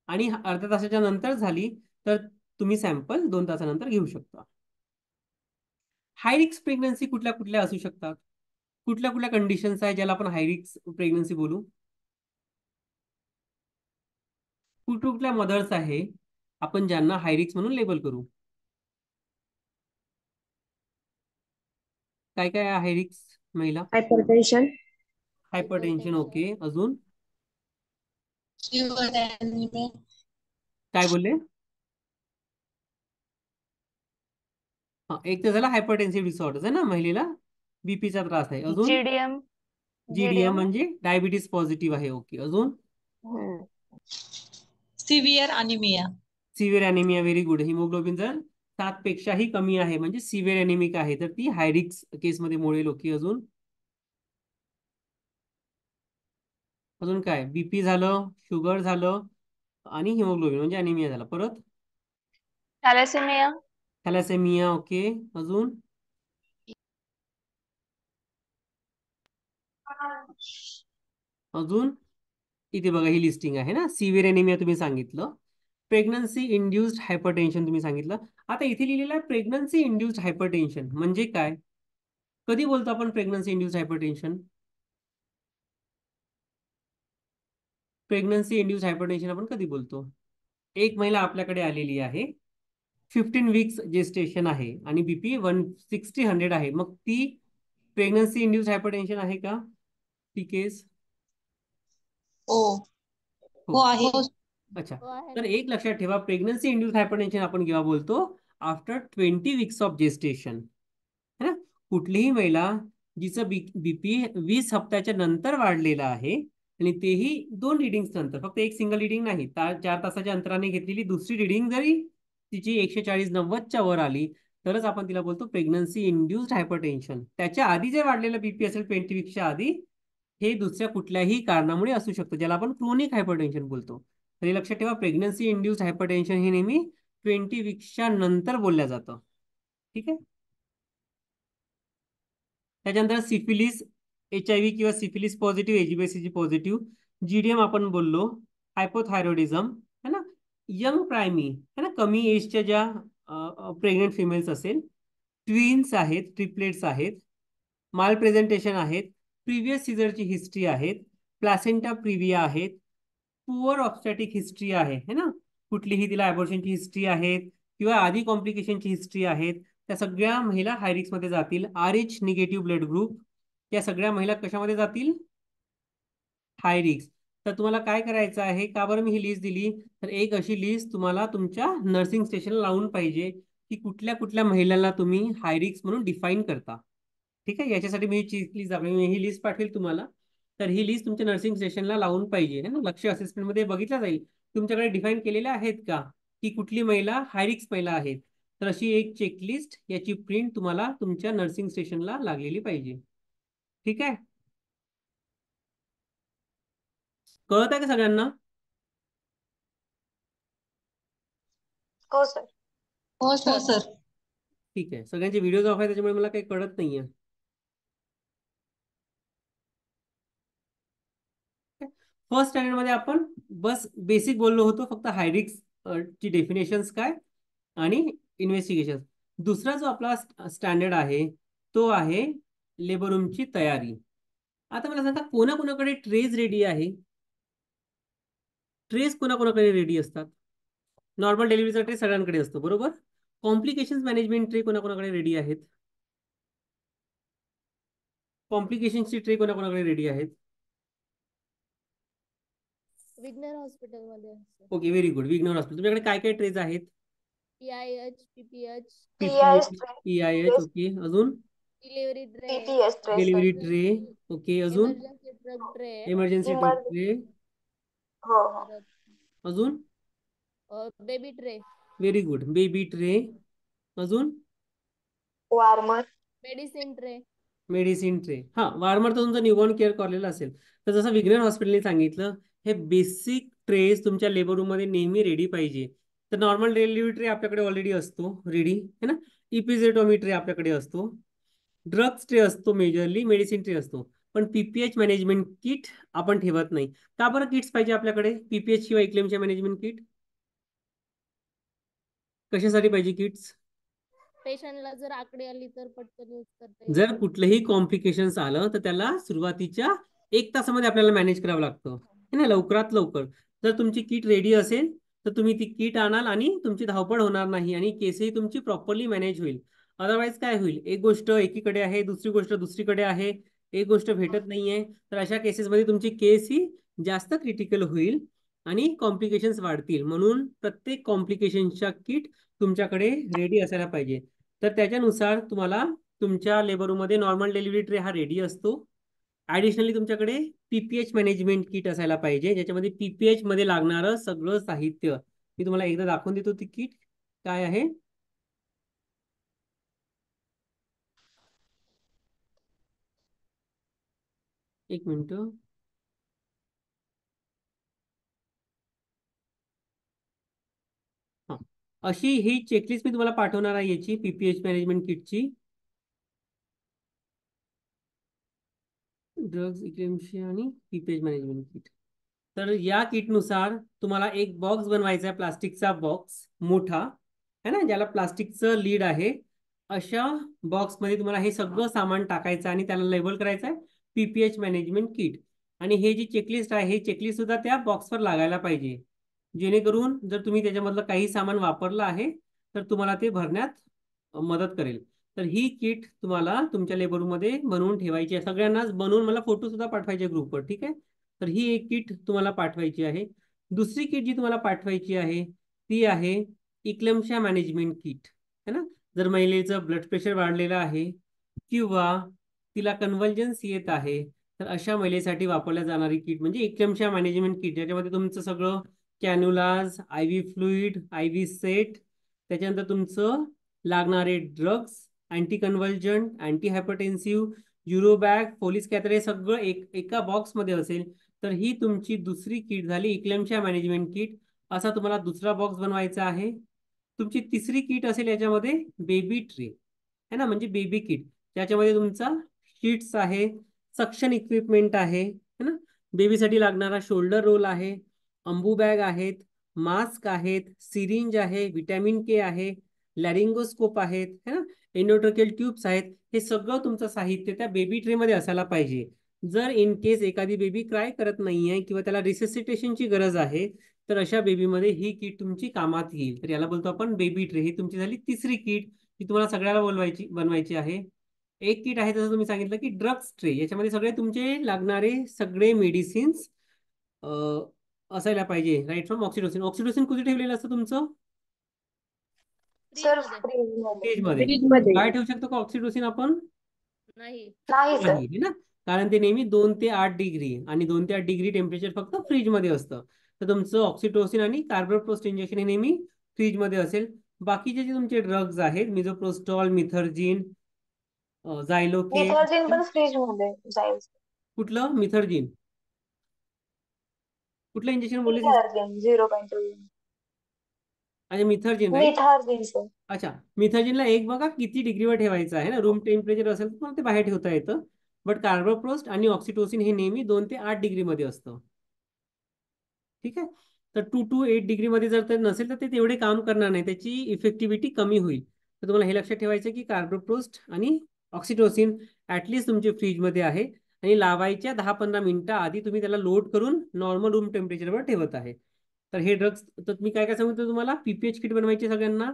आणि अर्ध्या तासाच्या नंतर झाली तर तुम्ही सॅम्पल 2 तासानंतर घेऊ शकता. हाय रिस्क प्रेग्नन्सी कुठल्या कुठल्या असू शकतात? कुठल्या कुठल्या कंडिशन्स आहे ज्याला आपण हाय रिस्क प्रेग्नन्सी बोलू? कुठल्या कुठल्या मदर्स आहे आपण ज्यांना हाय रिस्क म्हणून लेबल करू? काय काय आहे हाय रिस्क महिला? हायपरटेन्शन. हायपरटेन्शन. ओके. अजून शुगर ॲनिमिया. काय बोलले? हा, एक तर झाला हायपरटेन्सिव्ह डिसऑर्डर आहे ना, महिलेला बीपीचा त्रास आहे. अजून GDM. GDM म्हणजे डायबिटीस पॉझिटिव्ह आहे. ओके. अजून severe anaemia. Severe anaemia. Very good. Haemoglobin जर 7 पेक्षाही कमी आहे म्हणजे सिव्हिअर अॅनिमिक आहे तर ती हाय रिस्क केसमध्ये मोडेल. ओके. अजून काय? बीपी झालं, शुगर झालं आणि हिमोग्लोबिन म्हणजे अॅनिमिया झाला. परत थॅलेसेमिया. थॅलेसेमिया. ओके. अजून अजून इथे बघा ही लिस्टिंग आहे ना. सिव्हिअर एनिमिया तुम्ही सांगितलं, प्रेग्नन्सी इंड्युस्ड हायपरटेन्शन तुम्ही सांगितलं. आता इथे लिहिलेलं आहे प्रेग्नन्सी इंड्युस्ड हायपरटेन्शन म्हणजे काय? कधी बोलतो आपण pregnancy induced hypertension? Pregnancy induced hypertension आपण कधी बोलतो? एक महिला आपल्याकडे आलेली आहे, 15 वीक्स जेस्टेशन आहे आणि बीपी 160-100 आहे, मग ती प्रेग्नन्सी इंड्युस्ड हायपरटेन्शन आहे का ती केस? हो हो आहे. अच्छा. हो आहे तर ना. एक लक्षात ठेवा, प्रेग्नन्सी इंड्युस्ड हायपरटेन्शन आपण केव्हा बोलतो? आफ्टर 20 वीक्स ऑफ जेस्टेशन है ना. कुठलीही महिला जिचं बीपी 20 हप्त्याच्या नंतर वाढलेला आहे आणि तेही 2 रिडिंग्स नंतर, फक्त एक सिंगल रिडिंग नाही, 4 तासाच्या अंतराने घेतलेली दुसरी रिडिंग जरी तिची 140-90च्या वर आली तरच आपण तिला बोलतो प्रेग्नन्सी इंड्युस्ड हायपरटेन्शन. त्याच्या आधी जे वाढलेलं बीपी असेल 20 वीकच्या आधी, हे दुसऱ्या कुठल्याही कारणामुळे असू शकतं ज्याला आपण क्रोनिक हायपरटेन्शन बोलतो. तर हे लक्षात ठेवा, प्रेग्नन्सी इंड्युस्ड हायपरटेन्शन हे नेहमी 20 वीक्सच्या नंतर बोललं जातं. ठीक आहे. त्याच्यानंतर सिफिलिस, HIV किंवा syphilis positive, HbA1c positive, GDM आपण बोललो, हायपोथायरॉइडिझम है ना, यंग प्रायमी है ना, कमी एजच्या ज्या प्रेग्नेंट फिमेल्स असेल, ट्विन्स आहेत, ट्रिपलेट्स आहेत, माल प्रेझेंटेशन आहेत, प्रिव्हियस सीझरची हिस्ट्री आहेत, प्लॅसेंटा प्रिव्हिया आहेत, पुअर ऑब्स्टॅटिक हिस्ट्री आहे है ना, कुठलीही तिला ॲबॉर्शनची हिस्ट्री आहेत किंवा आधी कॉम्प्लिकेशनची हिस्ट्री आहेत, त्या सगळ्या महिला हाय रिस्क मध्ये जातील. RH निगेटिव्ह ब्लड ग्रुप, या सगळ्या महिला कशामध्ये जातील? High risk. तर तुम्हाला काय करायचं आहे, का बरं मी ही लिस्ट दिली, तर एक अशी लिस्ट तुम्हाला तुमच्या नर्सिंग स्टेशनला लावून पाहिजे की कुठल्या कुठल्या महिलांना तुम्ही हाय रिस्क म्हणून डिफाईन करता. ठीक आहे. याच्यासाठी मी ही लिस्ट पाठवेल तुम्हाला. तर ही लिस्ट तुमच्या नर्सिंग स्टेशनला लावून पाहिजे है ना. लक्ष्य असेसमेंटमध्ये बघितलं जाईल तुमच्याकडे डिफाईन केलेल्या आहेत का की कुठली महिला हाय रिस्क महिला आहेत. तर अशी एक चेकलिस्ट याची प्रिंट तुम्हाला तुमच्या नर्सिंग स्टेशनला लागलेली पाहिजे. ठीक आहे, कळत आहे का सगळ्यांना? हो सर. हो सर. ठीक आहे, सगळ्यांचे व्हिडिओज ऑफ आहे त्याच्यामुळे मला काही कळत नाहीये. फर्स्ट स्टँडर्ड मध्ये आपण बस बेसिक बोललो होतो, फक्त हाय रिस्क ची डेफिनेशन्स काय आणि इन्व्हेस्टिगेशन. दुसरा जो आपला स्टँडर्ड आहे तो आहे लेबर रूमची तयारी. आता मला सांगा कोणाकोणाकडे ट्रेज रेडी आहे? ट्रेस कोणाकोणाकडे रेडी असतात? नॉर्मल डिलिव्हरीचा ट्रे सगळ्यांकडे असतो बरोबर. कॉम्प्लिकेशन्स मॅनेजमेंट ट्रे कोणाकोणाकडे रेडी आहेत? कॉम्प्लिकेशन्सची ट्रे कोणाकोणाकडे रेडी आहेत? विग्नर हॉस्पिटलमध्ये असते. Okay, very good. विग्नर हॉस्पिटल. तुमच्याकडे काय काय ट्रेज आहेत? PIH, PPH, PIS tray, PIH. Okay, अजून delivery tray, PTS tray sir. Delivery tray. Okay, अजून emergency drug tray, emergency drug tray. हो हो. अजून baby tray, very good. Baby tray. अजून warmer. Medicine tray. Medicine tray. हा, warmer तर तुमचं newborn care कॉलेजला असेल. तर जसं विग्नर हॉस्पिटलने सांगितलं हे बेसिक ट्रेस तुमच्या लेबर रूम मध्ये नेहमी रेडी पाहिजे. तर नॉर्मल डिलिव्हरी ट्रे आपल्याकडे ऑलरेडी असतो रेडी है ना. इपिझेटोमी ट्रे आपल्याकडे असतो. ड्रग्स ट्रे असतो, मेजरली मेडिसिन ट्रे असतो. पण पीपीएच मॅनेजमेंट किट आपण ठेवत नाही. का बरं किट्स पाहिजे आपल्याकडे पीपीएच किंवा इक्लेमच्या मॅनेजमेंट किट? कशासाठी पाहिजे किट्स? पेशंटला जर आकडे आली तर पटकन यूज करता येईल. जर कुठलंही कॉम्प्लिकेशन्स आलं तर त्याला सुरुवातीच्या 1 तासामध्ये आपल्याला मॅनेज करावं लागतं है ना, लवकरात लवकर. जर तुमची किट रेडी असेल तर तुम्ही ती किट आणाल आणि तुमची धावपळ होणार नाही आणि केसही तुमची प्रॉपरली मॅनेज होईल. अदरवाईज काय होईल, एक गोष्ट एकीकडे आहे, दुसरी गोष्ट दुसरीकडे आहे, एक गोष्ट भेटत नाहीये. तर अशा केसेसमध्ये तुमची केस ही जास्त क्रिटिकल होईल आणि कॉम्प्लिकेशन्स वाढतील. म्हणून प्रत्येक कॉम्प्लिकेशनच्या किट तुमच्याकडे रेडी असायला पाहिजे. तर त्याच्यानुसार तुम्हाला तुमच्या लेबर रूममध्ये नॉर्मल डिलिव्हरी ट्रे हा रेडी असतो. ॲडिशनली तुमच्याकडे पीपीएच मॅनेजमेंट किट असायला पाहिजे, ज्याच्यामध्ये पीपीएच मध्ये लागणारं सगळं साहित्य मी तुम्हाला एकदा दाखवून देतो. ती किट काय आहे? एक मिनिट. हा, अशी ही चेकलिस्ट मी तुम्हाला पाठवणार आहे याची पीपीएच मॅनेजमेंट किटची. ड्रग्स इक्लेम्शिया आणि पीपीएच मॅनेजमेंट किट. तर या किटनुसार तुम्हाला एक बॉक्स बनवायचा आहे, प्लास्टिकचा बॉक्स मोठा है ना, ज्याला प्लास्टिकचं लीड आहे. अशा बॉक्समध्ये तुम्हाला हे सगळं सामान टाकायचं आणि त्याला लेबल करायचं आहे पीपीएच मॅनेजमेंट किट. आणि हे जी चेकलिस्ट आहे, हे चेकलिस्ट सुद्धा त्या बॉक्सवर लागायला पाहिजे, जेणेकरून जर तुम्ही त्याच्यामधलं काही सामान वापरलं आहे तर तुम्हाला ते भरण्यात मदत करेल. तर ही किट तुम्हाला तुमच्या लेबर रूममध्ये बनवून ठेवायची आहे. सगळ्यांनाच बनवून मला फोटो सुद्धा पाठवायचे ग्रुपवर. ठीक आहे, तर ही एक किट तुम्हाला पाठवायची आहे. दुसरी किट जी तुम्हाला पाठवायची आहे ती आहे इक्लेम्शिया मॅनेजमेंट किट है ना. जर महिलेचं ब्लड प्रेशर वाढलेलं आहे किंवा तिला कन्व्हल्जन्स येत आहे तर अशा महिलेसाठी वापरल्या जाणारी किट म्हणजे इक्लेम्शिया मॅनेजमेंट किट, ज्याच्यामध्ये तुमचं सगळं cannulas, IV fluid, IV set, त्याच्यानंतर तुमचं लागणारे drugs, anti convulsant, anti hypertensive, urobag, Foley's catheter हे सगळं एका बॉक्समध्ये असेल. तर ही तुमची दुसरी किट झाली इक्लेम्शिया मॅनेजमेंट किट. असा तुम्हाला दुसरा बॉक्स बनवायचा आहे. तुमची तिसरी किट असेल याच्यामध्ये बेबी ट्रे है ना, म्हणजे बेबी किट, ज्याच्यामध्ये तुमचा शीट्स आहे, सक्शन इक्विपमेंट आहे है ना, बेबीसाठी लागणारा शोल्डर रोल आहे, अंबू बॅग आहेत, मास्क आहेत, सिरिंज आहे, विटॅमिन के आहे, लॅरिंगोस्कोप आहेत है ना, एंडोट्रकेल ट्यूब्स आहेत. हे सगळं तुमचं साहित्य त्या बेबी ट्रे मध्ये असायला पाहिजे. जर इन केस एखादी बेबी क्राय करत नाहीये किंवा त्याला रिसेसिटेशनची गरज आहे तर अशा बेबीमध्ये ही किट तुमची कामात येईल. तर याला बोलतो आपण बेबी ट्रे. ही तुमची झाली तिसरी किट, ही तुम्हाला सगळ्याला बनवायची आहे. एक किट आहे जसं तुम्ही सांगितलं की ड्रग्स ट्रे, याच्यामध्ये सगळे तुमचे लागणारे सगळे मेडिसिन्स असायला पाहिजे. Right from ऑक्सिडोसिन. ऑक्सिडोसिन कुठे ठेवलेलं असतं तुमचं? सर फ्रीजमध्ये. फ्रीज मध्ये. फ्रीज मध्ये. फ्रीज मध्ये. काय ठेवू शकतो का ऑक्सिडोसिन आपण? नाही. नाही सर. नाही है ना. कारण ते नेहमी 2 ते 8 डिग्री आणि 2 ते 8 डिग्री टेम्परेचर फक्त फ्रीजमध्ये असतं. तर तुमचं ऑक्सिटोसिन आणि कार्बोप्रोस्ट इंजेक्शन हे नेहमी फ्रीजमध्ये असेल. बाकीचे जे तुमचे ड्रग्ज आहेत मिझोप्रोस्टॉल, मिथर्जिन, झायलोकेन. मिथर्जिन पण फ्रीज मध्ये जाईल. कुठलं मिथर्जिन? कुठलं इंजेक्शन बोलले? मिथर्जिन 0.2. अच्छा मिथर्जिन राईट. मिथर्जिन सर. अच्छा मिथर्जिनला एक बघा किती डिग्रीवर ठेवायचं आहे ना. रूम टेम्परेचर असेल तर तुम्हाला ते बाहेर ठेवता येतं. बट कार्बोप्रोस्ट आणि ऑक्सिटोसिन हे नेहमी 2 ते 8 डिग्रीमध्ये असतं. ठीक आहे. तर 2 to 8 डिग्रीमध्ये जर ते नसेल तर ते तेवढे काम करणार नाही, त्याची इफेक्टिव्हिटी कमी होईल. तर तुम्हाला हे लक्षात ठेवायचं की कार्बोप्रोस्ट आणि ऑक्सिटोसिन ऍटलिस्ट तुमचे फ्रीजमध्ये आहे आणि लावायच्या 10-15 मिनिटं आधी तुम्ही त्याला लोड करून नॉर्मल रूम टेम्परेचरवर ठेवत आहे. तर हे ड्रग्स, तर मी काय काय सांगतो तुम्हाला, पीपीएच किट बनवायचे सगळ्यांना,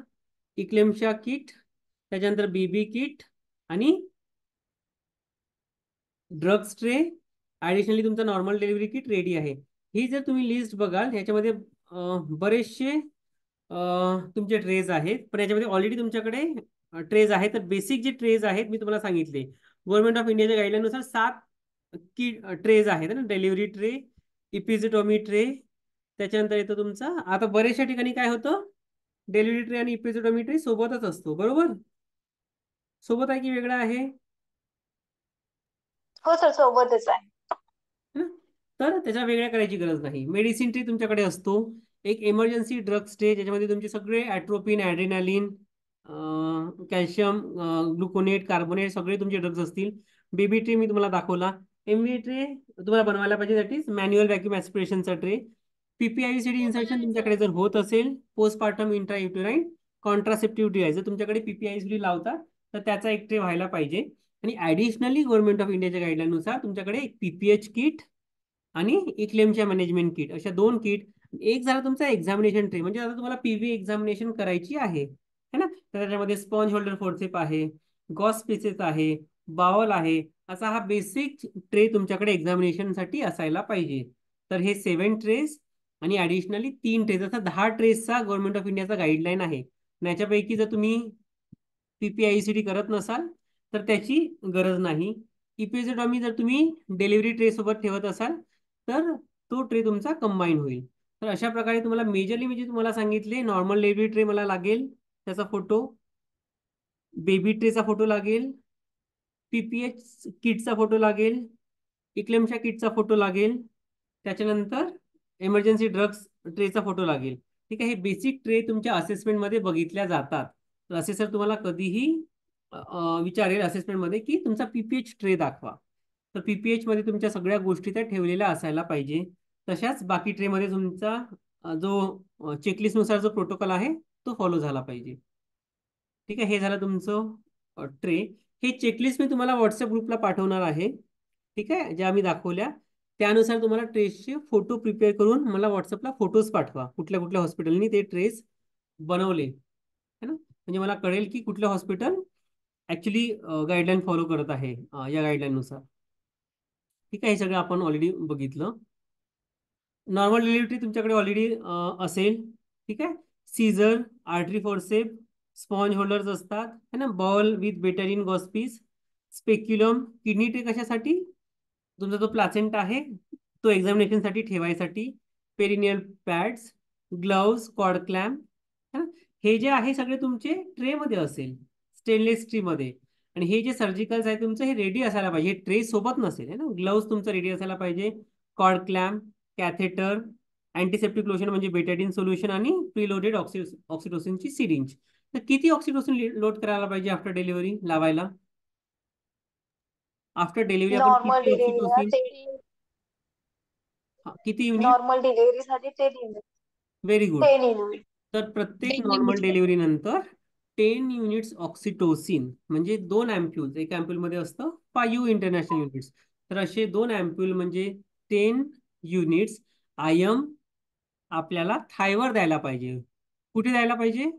इक्लेम्शा किट, त्याच्यानंतर बीबी किट आणि ड्रग्स ट्रे, ॲडिशनली तुमचं नॉर्मल डिलिव्हरी किट रेडी आहे. ही जर तुम्ही लिस्ट बघाल ह्याच्यामध्ये बरेचसे तुमचे ट्रेज आहेत, पण याच्यामध्ये ऑलरेडी तुमच्याकडे ट्रेज आहेत. तर बेसिक जे ट्रेज आहेत मी तुम्हाला सांगितले गव्हर्नमेंट ऑफ इंडियाच्या गाईडलाईननुसार 7 की ट्रेज आहेत ना. डिलिव्हरी ट्रे, इपिझिटोमी ट्रे, त्याच्यानंतर येतो तुमचा, आता बऱ्याचशा ठिकाणी काय होतं, डिलिव्हरी ट्रे आणि इपिझिटोमी ट्रे सोबतच असतो, बरोबर? सोबत आहे की वेगळा आहे? हो सर सोबतच आहे. हं? तर त्याच्या वेगळ्या करायची गरज नाही. मेडिसिन ट्रे तुमच्याकडे असतो, एक इमर्जन्सी ड्रग्स ट्रे ज्याच्यामध्ये तुमचे सगळे ॲट्रोपिन, ॲड्रेनालिन, कॅल्शियम, ग्लुकोनेट, कार्बोनेट सगळे तुमचे ड्रग्ज असतील. बेबी ट्रे मी तुम्हाला दाखवला. एमव्ही ट्रे तुम्हाला बनवायला पाहिजे, दॅट इज मॅन्युअल व्हॅक्यूम ॲस्पिरेशनचा ट्रे. पीपीआयसीडी इन्सर्शन तुमच्याकडे जर होत असेल, पोस्टपार्टम इंट्रायुटेराइन कॉन्ट्रासेप्टिव्ह डिव्हाइस, जर तुमच्याकडे पीपीआयसीडी लावतात तर त्याचा एक ट्रे व्हायला पाहिजे. आणि ॲडिशनली गव्हर्नमेंट ऑफ इंडियाच्या गाईडलाईननुसार तुमच्याकडे एक पीपीएच किट आणि इक्लेमच्या मॅनेजमेंट किट, अशा 2 किट. एक झाला तुमचा एक्झामिनेशन ट्रे, म्हणजे आता तुम्हाला पीव्ही एक्झामिनेशन करायची आहे है ना. तर त्याच्यामध्ये स्पॉन्ज होल्डर फोर्सेप आहे, गॉस पीसेस आहे, बावल आहे, असा हा बेसिक ट्रे तुमच्याकडे एक्झामिनेशनसाठी असायला पाहिजे. तर हे 7 ट्रेस आणि ॲडिशनली 3 ट्रेस, असा 10 ट्रेसचा गव्हर्नमेंट ऑफ इंडियाचा गाईडलाईन आहे. आणि याच्यापैकी जर तुम्ही पीपीआयसीडी करत नसाल तर त्याची गरज नाही. इपिझोटॉमी जर तुम्ही डिलिव्हरी ट्रे सोबत ठेवत असाल तर तो ट्रे तुमचा कंबाईन होईल. तर अशा प्रकारे तुम्हाला मेजरली म्हणजे तुम्हाला सांगितले, नॉर्मल डिलिव्हरी ट्रे मला लागेल त्याचा फोटो, बेबी ट्रेचा फोटो लागेल, पीपीएच किटचा फोटो लागेल, इक्लेमच्या किटचा फोटो लागेल, त्याच्यानंतर इमर्जन्सी ड्रग्स ट्रेचा फोटो लागेल. ठीक आहे. हे बेसिक ट्रे तुमच्या असेसमेंटमध्ये बघितल्या जातात. तर असेसर तुम्हाला कधीही विचारेल असेसमेंटमध्ये की तुमचा पीपीएच ट्रे दाखवा. तर पीपीएच मध्ये तुमच्या सगळ्या गोष्टी त्या ठेवलेल्या असायला पाहिजे. तशाच बाकी ट्रेमध्ये तुमचा जो चेकलिस्टनुसार जो प्रोटोकॉल आहे तो फॉलो झाला पाहिजे. ठीक आहे. हे झालं तुमचं ट्रे. हे चेकलिस्ट मी तुम्हाला व्हॉट्सअप ग्रुपला पाठवणार आहे. ठीक आहे, ज्या मी दाखवल्या त्यानुसार तुम्हाला ट्रेसचे फोटो प्रिपेअर करून मला व्हॉट्सअपला फोटोज पाठवा, कुठल्या कुठल्या हॉस्पिटलनी ते ट्रेस बनवले है ना. म्हणजे मला कळेल की कुठलं हॉस्पिटल ऍक्च्युली गाईडलाईन फॉलो करत आहे या गाईडलाईननुसार. ठीक आहे. हे सगळं आपण ऑलरेडी बघितलं. नॉर्मल डिलिव्हरी तुमच्याकडे ऑलरेडी असेल. ठीक आहे. Scissor, artery forceps, sponge holders असतात है ना, ball with betadine gauze piece, speculum, kidney tray कशासाठी, तुमचा जो प्लासेंटा आहे तो एक्झामिनेशनसाठी ठेवायसाठी, perineal pads, gloves, cord clamp, हे जे आहे सगळे तुमचे ट्रेमध्ये असेल, स्टेनलेस स्टीलमध्ये. आणि हे जे सर्जिकल्स आहे तुमचं हे रेडी असायला पाहिजे, हे ट्रे सोबत नसेल है ना. ग्लव्स तुमचं रेडी असायला पाहिजे, cord clamp, catheter, antiseptic lotion म्हणजे बेटाडीन सोल्युशन आणि प्रीलोडेड ऑक्सिटोसिनची सिरिंज. तर किती ऑक्सिटोसिन लोड करायला पाहिजे आफ्टर डिलिव्हरी लावायला? आफ्टर डिलिव्हरी आपण नॉर्मल किती ऑक्सिटोसिन, डिलिव्हरी किती युनिट? नॉर्मल डिलिव्हरीसाठी 10 युनिट. Very good. 10 युनिट. तर प्रत्येक नॉर्मल डिलिव्हरी नंतर 10 युनिट्स ऑक्सिटोसिन, म्हणजे 2 अँप्युल्स, एक अँप्युलमध्ये असतं 5 इंटरनॅशनल युनिट्स, तर असे 2 अँप्युल म्हणजे 10 युनिट्स आयम आपल्याला थायवर द्यायला पाहिजे. कुठे द्यायला पाहिजे?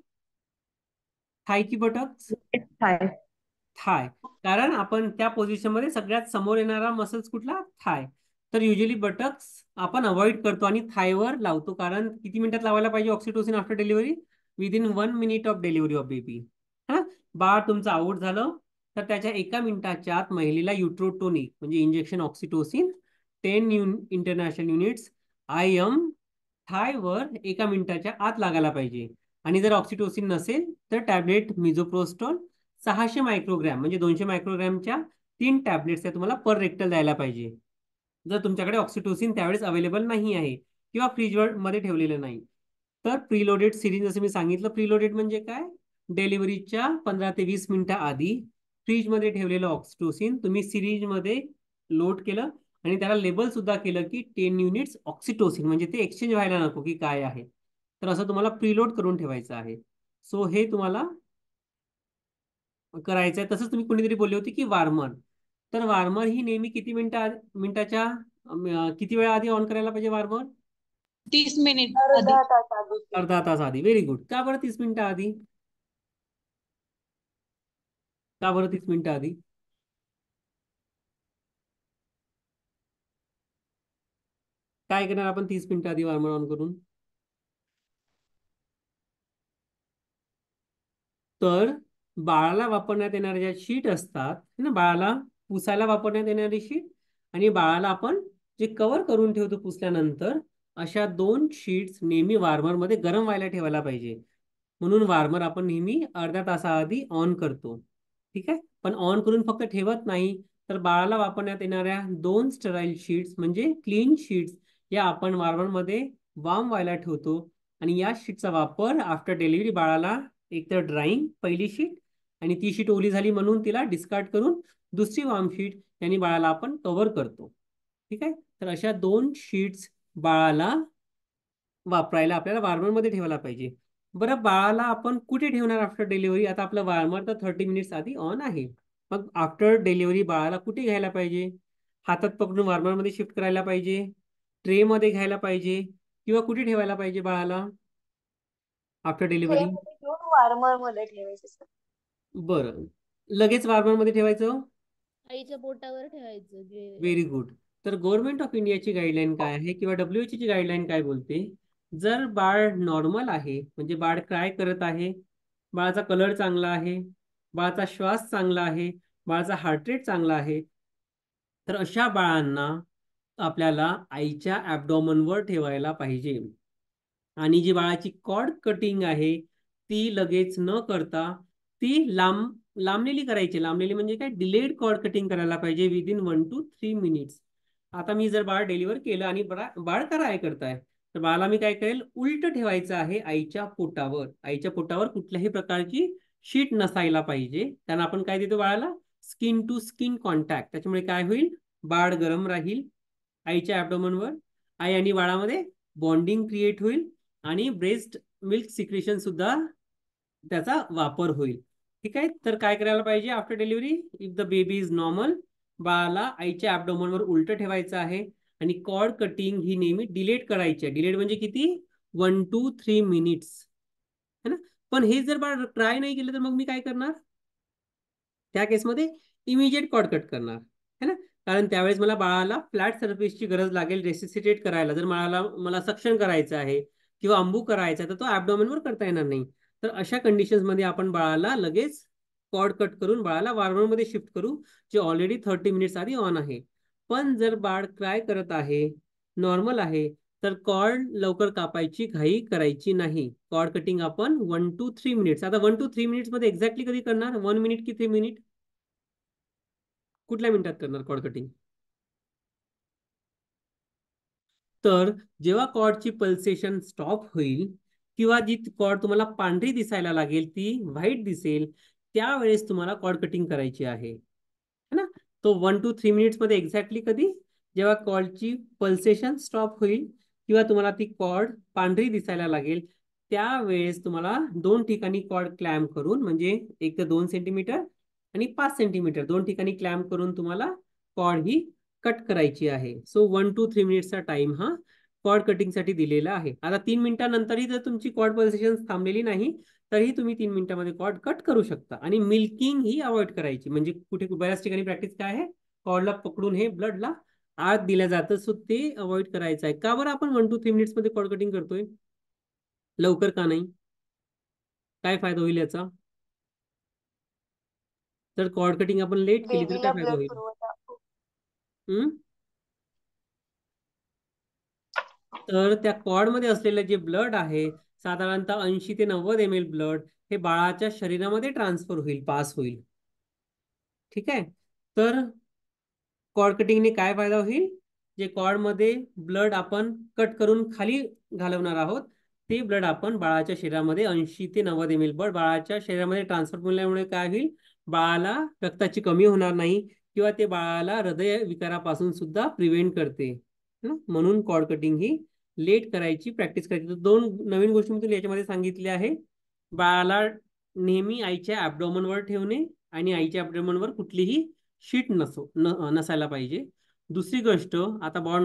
थाय की बटक्स? थाय. थाय. कारण आपण त्या पोझिशनमध्ये सगळ्यात समोर येणारा मसल्स कुठला? थाय. तर युजली बटक्स आपण अवॉइड करतो आणि थायवर लावतो. कारण किती मिनिटात लावायला पाहिजे oxytocin after delivery? Within 1 minute of delivery of baby. हा, बाळ तुमचं आउट झालं तर त्याच्या 1 मिनिटाच्या आत महिलेला युट्रोटोनिक म्हणजे injection oxytocin 10 international units IM थायवर 1 मिनिटाच्या आत लागायला पाहिजे. आणि जर ऑक्सिटोसिन नसेल तर टॅबलेट मिझोप्रोस्टोल 600 मायक्रोग्रॅम म्हणजे 200 मायक्रोग्रॅमच्या 3 टॅबलेट्स त्या तुम्हाला पर रेक्टल द्यायला पाहिजे. जर तुमच्याकडे ऑक्सिटोसिन त्यावेळेस अवेलेबल नाही आहे किंवा फ्रीजवर मध्ये ठेवलेलं नाही तर प्रीलोडेड सिरिंज जसं मी सांगितलं. प्रीलोडेड म्हणजे काय? डिलिव्हरीच्या 15 ते 20 मिनिटं आधी फ्रीजमध्ये ठेवलेलं ऑक्सिटोसिन तुम्ही सिरिंजमध्ये लोड केलं आणि त्याला लेबल सुद्धा केलं की 10 युनिट्स ऑक्सिटोसिन म्हणजे ते एक्सचेंज व्हायला नको की काय आहे. तर असं तुम्हाला प्रीलोड करून ठेवायचं आहे. सो हे तुम्हाला करायचं आहे. तसंच तुम्ही कोणीतरी बोलले होते की वार्मर. तर वार्मर ही नेहमी किती मिनिटाच्या किती वेळा आधी ऑन करायला पाहिजे वार्मर? 30 मिनिट आधी. अर्धा तास आधी. अर्धा तास आधी. Very good. का बरं 30 मिनिटं आधी? का बरं 30 मिनिटं आधी? काय करणार आपण 30 मिनिटं आधी वार्मर ऑन करून? तर बाळाला वापरण्यात येणाऱ्या ज्या शीट असतात ना, बाळाला पुसायला वापरण्यात येणारी शीट आणि बाळाला आपण जे कव्हर करून ठेवतो पुसल्यानंतर, अशा 2 शीट्स नेहमी वार्मरमध्ये गरम व्हायला ठेवायला पाहिजे. म्हणून वार्मर आपण नेहमी अर्ध्या तासाआधी ऑन करतो. ठीक आहे. पण ऑन करून फक्त ठेवत नाही तर बाळाला वापरण्यात येणाऱ्या 2 स्टराईल शीट्स म्हणजे क्लीन शीट्स या आपण वार्मरमध्ये वार्म व्हायला ठेवतो. आणि या शीटचा वापर आफ्टर डिलिव्हरी बाळाला एकतर ड्राईंग पहिली शीट आणि ती शीट ओली झाली म्हणून तिला डिस्कार्ड करून दुसरी वार्म शीट यांनी बाळाला आपण कव्हर करतो. ठीक आहे. तर अशा 2 शीट्स बाळाला वापरायला आपल्याला वार्मरमध्ये ठेवायला पाहिजे. बरं, बाळाला आपण कुठे ठेवणार आफ्टर डिलिव्हरी? आता आपलं वार्मर तर 30 मिनिट्स आधी ऑन आहे. मग आफ्टर डिलिव्हरी बाळाला कुठे घ्यायला पाहिजे? हातात पकडून वार्मरमध्ये शिफ्ट करायला पाहिजे, ट्रेमध्ये घ्यायला पाहिजे किंवा कुठे ठेवायला पाहिजे बाळाला आफ्टर ट्रे डिलिव्हरी? मध्ये घेऊन वार्मर मध्ये ठेवायचे सर. बरं, लगेच वार्मरमध्ये ठेवायचं? आईच्या पोटावर ठेवायचं जे व्हेरी गुड. तर गव्हर्नमेंट ऑफ इंडियाची गाईडलाईन काय आहे किंवा WHO ची गाईडलाईन काय बोलते? जर बाळ नॉर्मल आहे म्हणजे बाळ क्राय करत आहे, बाळाचा कलर चांगला आहे, बाळाचा श्वास चांगला आहे, बाळाचा हार्ट रेट चांगला आहे, तर अशा बाळांना आपल्याला आईच्या ॲब्डॉमनवर ठेवायला पाहिजे. आणि जी बाळाची कॉर्ड कटिंग आहे ती लगेच न करता ती लांबलेली करायची. लांबलेली म्हणजे काय? डिलेड कॉर्ड कटिंग करायला पाहिजे विदिन 1 to 3 मिनिट्स. आता मी जर बाळ डिलिव्हर केलं आणि बाळ काय करताय तर बाळाला मी काय करेल? उलट ठेवायचं आहे आईच्या पोटावर. आईच्या पोटावर कुठल्याही प्रकारची शीट नसायला पाहिजे. कारण आपण काय देतो बाळाला? Skin to skin contact. त्याच्यामुळे काय होईल? बाळ गरम राहील आईच्या ॲब्डोमनवर, आई आणि बाळामध्ये बॉन्डिंग क्रिएट होईल आणि ब्रेस्ट मिल्क सिक्रेशन सुद्धा त्याचा वापर होईल. ठीक आहे. तर काय करायला पाहिजे after delivery? If the baby is normal, बाळाला आईच्या ॲब्डोमनवर उलट ठेवायचं आहे आणि कॉर्ड कटिंग ही नेहमी डिलेट करायची आहे. डिलेट म्हणजे किती? 1 to 3 मिनिट्स है ना. पण हे जर बाळ ट्राय नाही केलं तर मग मी काय करणार? त्या केसमध्ये इमिजिएट कॉर्ड कट करणार है ना. कारण त्यावेळेस मला बाळाला फ्लॅट सर्फेसची गरज लागेल रेसिसिटेट करायला. जर मला सक्शन करायचं आहे किंवा अंबू करायचा आहे तर तो ॲब्डोमेनवर करता येणार नाही. तर अशा कंडिशन्समध्ये आपण बाळाला लगेच कॉर्ड कट करून बाळाला वार्मरमध्ये शिफ्ट करू जे ऑलरेडी 30 मिनिट्स आधी ऑन आहे. पण जर बाळ क्राय करत आहे, नॉर्मल आहे, तर कॉर्ड लवकर कापायची घाई करायची नाही. कॉर्ड कटिंग आपण 1 to 3 मिनिट्स. आता 1 to 3 मिनिट्स मध्ये एक्झॅक्टली कधी करणार? 1 मिनिट की 3 मिनिट? कुठल्या मिनिटात करणार कॉर्ड कटिंग? तर जेव्हा कॉर्डची पल्सेशन स्टॉप होईल किंवा जी कॉर्ड तुम्हाला पांढरी दिसायला लागेल ती व्हाईट दिसेल त्यावेळेस तुम्हाला कॉर्ड कटिंग करायची आहे है ना. तो 1 to 3 मिनिट्स मध्ये एक्झॅक्टली कधी? जेव्हा कॉर्डची पल्सेशन स्टॉप होईल किंवा तुम्हाला ती कॉर्ड पांढरी दिसायला लागेल त्यावेळेस तुम्हाला 2 ठिकाणी कॉर्ड क्लॅम्प करून म्हणजे एक तर 2 सेंटीमीटर आणि 5 सेंटीमीटर 2 ठिकाणी क्लॅम्प करून तुम्हाला कॉर्ड ही कट करायची आहे. सो 1 to 3 मिनिट्सचा टाइम हा कॉर्ड कटिंगसाठी दिलेला आहे. आता 3 मिनिटांनंतरही जर तुमची कॉर्ड पल्सेशन थांबलेली नाही तरीही तुम्ही 3 मिनिटांमध्ये कॉर्ड कट करू शकता. आणि मिल्किंग ही अवॉइड करायची. म्हणजे कुठे बऱ्याच ठिकाणी प्रॅक्टिस काय आहे? कॉर्डला पकडून हे ब्लडला आत दिल्या जातं. सो ते अवॉइड करायचं आहे. का बरं आपण 1 to 3 मिनिट्समध्ये कॉर्ड कटिंग करतोय? लवकर का नाही? काय फायदा होईल याचा? तर कॉर्ड कटिंग आपण लेट केली तर काय बेबीला फायदा ब्लड होईल? पुरवठा. हम्म तर त्या कॉर्ड मध्ये असलेलं जे ब्लड आहे साधारणतः 80 ते 90 ml ब्लड हे बाळाच्या शरीरामध्ये ट्रान्सफर होईल, पास होईल. ठीक आहे. तर कॉर्ड कटिंगने काय फायदा होईल? जे कॉर्ड मध्ये ब्लड आपण कट करून खाली घालवणार आहोत ते ब्लड आपण बाळाच्या शरीरामध्ये 80 ते 90 ml ब्लड बाळाच्या शरीरामध्ये ट्रान्सफर होण्यामुळे काय होईल? बाळाला रक्ताची कमी होणार नाही किंवा ते बाळाला हृदय विकारापासून सुद्धा प्रिव्हेंट करते. म्हणून कॉर्ड कटिंग ही लेट करायची प्रॅक्टिस करायची. तर 2 नवीन गोष्टी मी तुला याच्यामध्ये सांगितल्या आहे. बाळाला नेहमी आईच्या ॲब्डोमनवर ठेवणे आणि आईच्या ॲब्डोमनवर कुठलीही शीट नसायला पाहिजे. दुसरी गोष्ट, आता बॉड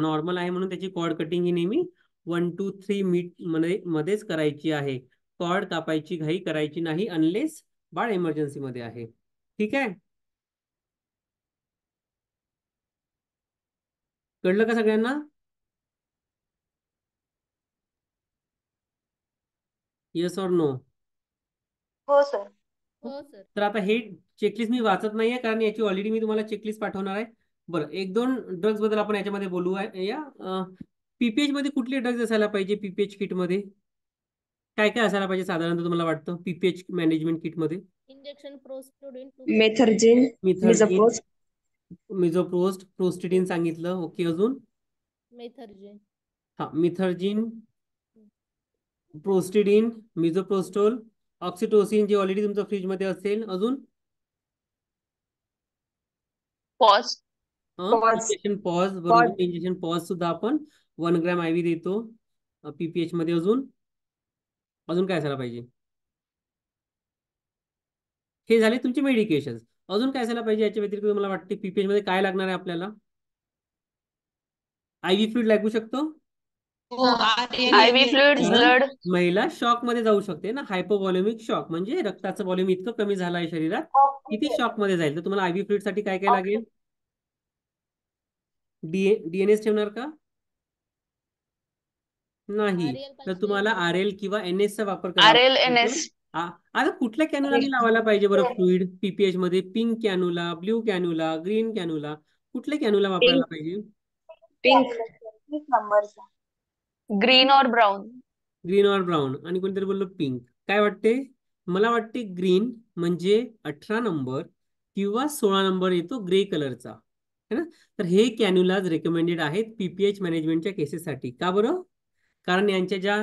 नॉर्मल आहे म्हणून त्याची कॉर्ड कटिंग ही नेहमी 1 to 3 मिनिट मध्येच करायची आहे. कॉर्ड कापायची घाई करायची नाही अनलेस बाळ इमर्जन्सी मध्ये आहे. ठीक आहे. कळलं का सगळ्यांना? येस और नो? हो सर. हो सर. तर आता हे चेकलिस्ट मी वाचत नाहीये कारण याची ऑलरेडी मी तुम्हाला चेकलिस्ट पाठवणार आहे. बरं, 1-2 ड्रग्ज बद्दल आपण याच्यामध्ये बोलू आहे. या पीपीएच मध्ये कुठले ड्रग्ज असायला पाहिजे? पीपीएच किट मध्ये काय काय असायला पाहिजे साधारणतः तुम्हाला वाटतं पीपीएच मॅनेजमेंट किट मध्ये? इंजेक्शन प्रोस्टोडिन मेथर्जिन, मिथर्जिन, मिझोप्रोस्ट, मिझोप्रोस्ट, प्रोस्टिडीन सांगितलं. ओके, अजून? मेथर्जिन. हा, मिथर्जिन, प्रोस्टिडीन, मिझोप्रोस्टोल, ऑक्सिटोसिन जे ऑलरेडी तुमच्या फ्रीज मध्ये असेल. अजून pause. Pause, injection pause, pause, बरोबर. इंजेक्शन पॉज सुद्धा आपण 1 ग्रॅम IV देतो पीपीएच मध्ये. अजून अजून काय असायला पाहिजे? हे झाले तुमचे मेडिकेशन. अजून काय असायला पाहिजे याच्या व्यतिरिक्त तुम्हाला वाटते पीपीएच मध्ये काय लागणार आहे आपल्याला? IV फ्लुइड लागू शकतो हो IV फ्लुइड्स, कारण ब्लड. महिला शॉक मध्ये जाऊ शकते ना. हायपोव्हॉल्युमिक शॉक म्हणजे रक्ताचं व्हॉल्यूम इतकं कमी झालं आहे शरीरात की ती शॉक मध्ये जाईल. तर तुम्हाला IV फ्लुइड साठी काय काय लागेल? डीएनएस ठेवणार का? नाही. आरएल तर पाहिजे. तुम्हाला RL किंवा NS चा वापर करावा RL, लागतो. NS. आता कुठल्या कॅन्युलाने लावायला पाहिजे बरं फ्लुइड पीपीएच मध्ये? पिंक कॅन्युला, ब्ल्यू कॅन्युला, ग्रीन कॅन्युला, कुठले कॅन्युला वापरायला पिंक, पाहिजे? पिंक, 20 नंबरचा. ग्रीन और ब्राउन. ग्रीन और ब्राऊन. आणि कोणतरी बोललो पिंक. काय वाटते? मला वाटते ग्रीन म्हणजे 18 नंबर किंवा 16 नंबर येतो ग्रे कलरचा, है ना. तर हे कॅन्युलाज रेकमेंडेड आहेत पीपीएच मॅनेजमेंटच्या केसेससाठी. का बरं? कारण यांच्या ज्या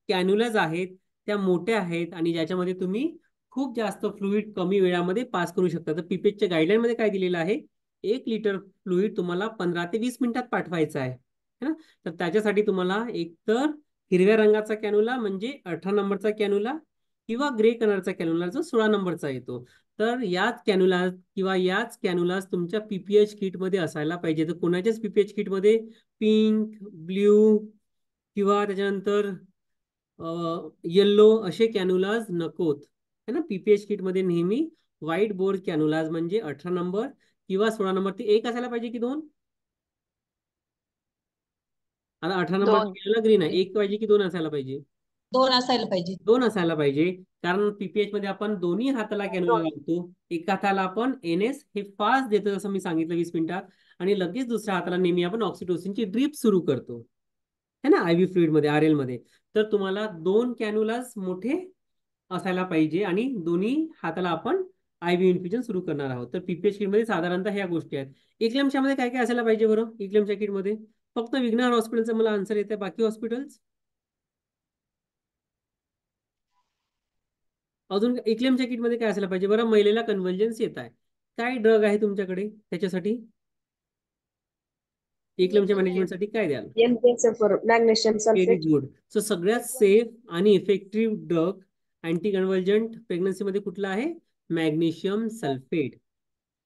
कॅन्युलाज आहेत त्या मोठ्या आहेत आणि ज्याच्यामध्ये तुम्ही खूप जास्त फ्लुइड कमी वेळामध्ये पास करू शकता. तर पीपीएचच्या गाईडलाईन मध्ये काय दिलेलं आहे? 1 लिटर फ्लुइड तुम्हाला 15 ते 20 मिनिटात पाठवायचं आहे, है ना. तर त्याच्यासाठी तुम्हाला एकतर हिरव्या रंगाचा कॅन्युला म्हणजे 18 नंबरचा कॅन्युला किंवा ग्रे कलरचा कॅन्युला जो 16 नंबरचा येतो. तर याच कॅन्युला किंवा याच कॅन्युलास तुमच्या पीपीएच किट मध्ये असायला पाहिजे. तर कोणाच्याच पीपीएच किट मध्ये पिंक, ब्ल्यू किंवा त्याच्यानंतर येल्लो असे कॅन्युलाज नकोत, है ना. पीपीएच किट मध्ये नेहमी व्हाईट बोर्ड कॅन्युलाज म्हणजे 18 नंबर किंवा 16 नंबर. ते एक असायला पाहिजे की 2? आता 18 नंबरचा 2. कॅन्युला ग्रीन आहे, एक पाहिजे की 2 असायला पाहिजे? 2 असायला पाहिजे. 2 असायला पाहिजे. कारण पीपीएच मध्ये आपण दोन्ही हाताला कॅन्युला लावतो. एका हाताला आपण NS हे फास्ट देतो जसं मी सांगितलं 20 मिनिटात आणि लगेच दुसऱ्या हाताला नेहमी आपण ऑक्सिटोसिनची ड्रीप सुरू करतो, है ना, IV फ्लुइड मध्ये, RL मध्ये. तर तुम्हाला 2 कॅन्युलास मोठे असायला पाहिजे आणि दोन्ही हाताला आपण IV इन्फ्युजन सुरू करणार आहोत. तर पीपीएच किट मध्ये साधारणतः ह्या गोष्टी आहेत. एक्लॅम्पच्या मध्ये काय काय असायला पाहिजे बरं? एक्लॅम्पच्या किट मध्ये फक्त विघ्नर हॉस्पिटलचं मला आन्सर येते, बाकी हॉस्पिटल्स? अजून एक्लेमच्या किट मध्ये काय असायला पाहिजे बरं? महिलेला कन्व्हल्जन्स येत आहे, काय ड्रग आहे तुमच्याकडे त्याच्यासाठी? एक्लेमच्या मॅनेजमेंटसाठी काय द्याल? MPSF, magnesium very sulphate, good. So सगळ्यात सेफ आणि इफेक्टिव्ह ड्रग अँटी कन्व्हल्जंट प्रेग्नन्सी मध्ये कुठला आहे? Magnesium sulphate.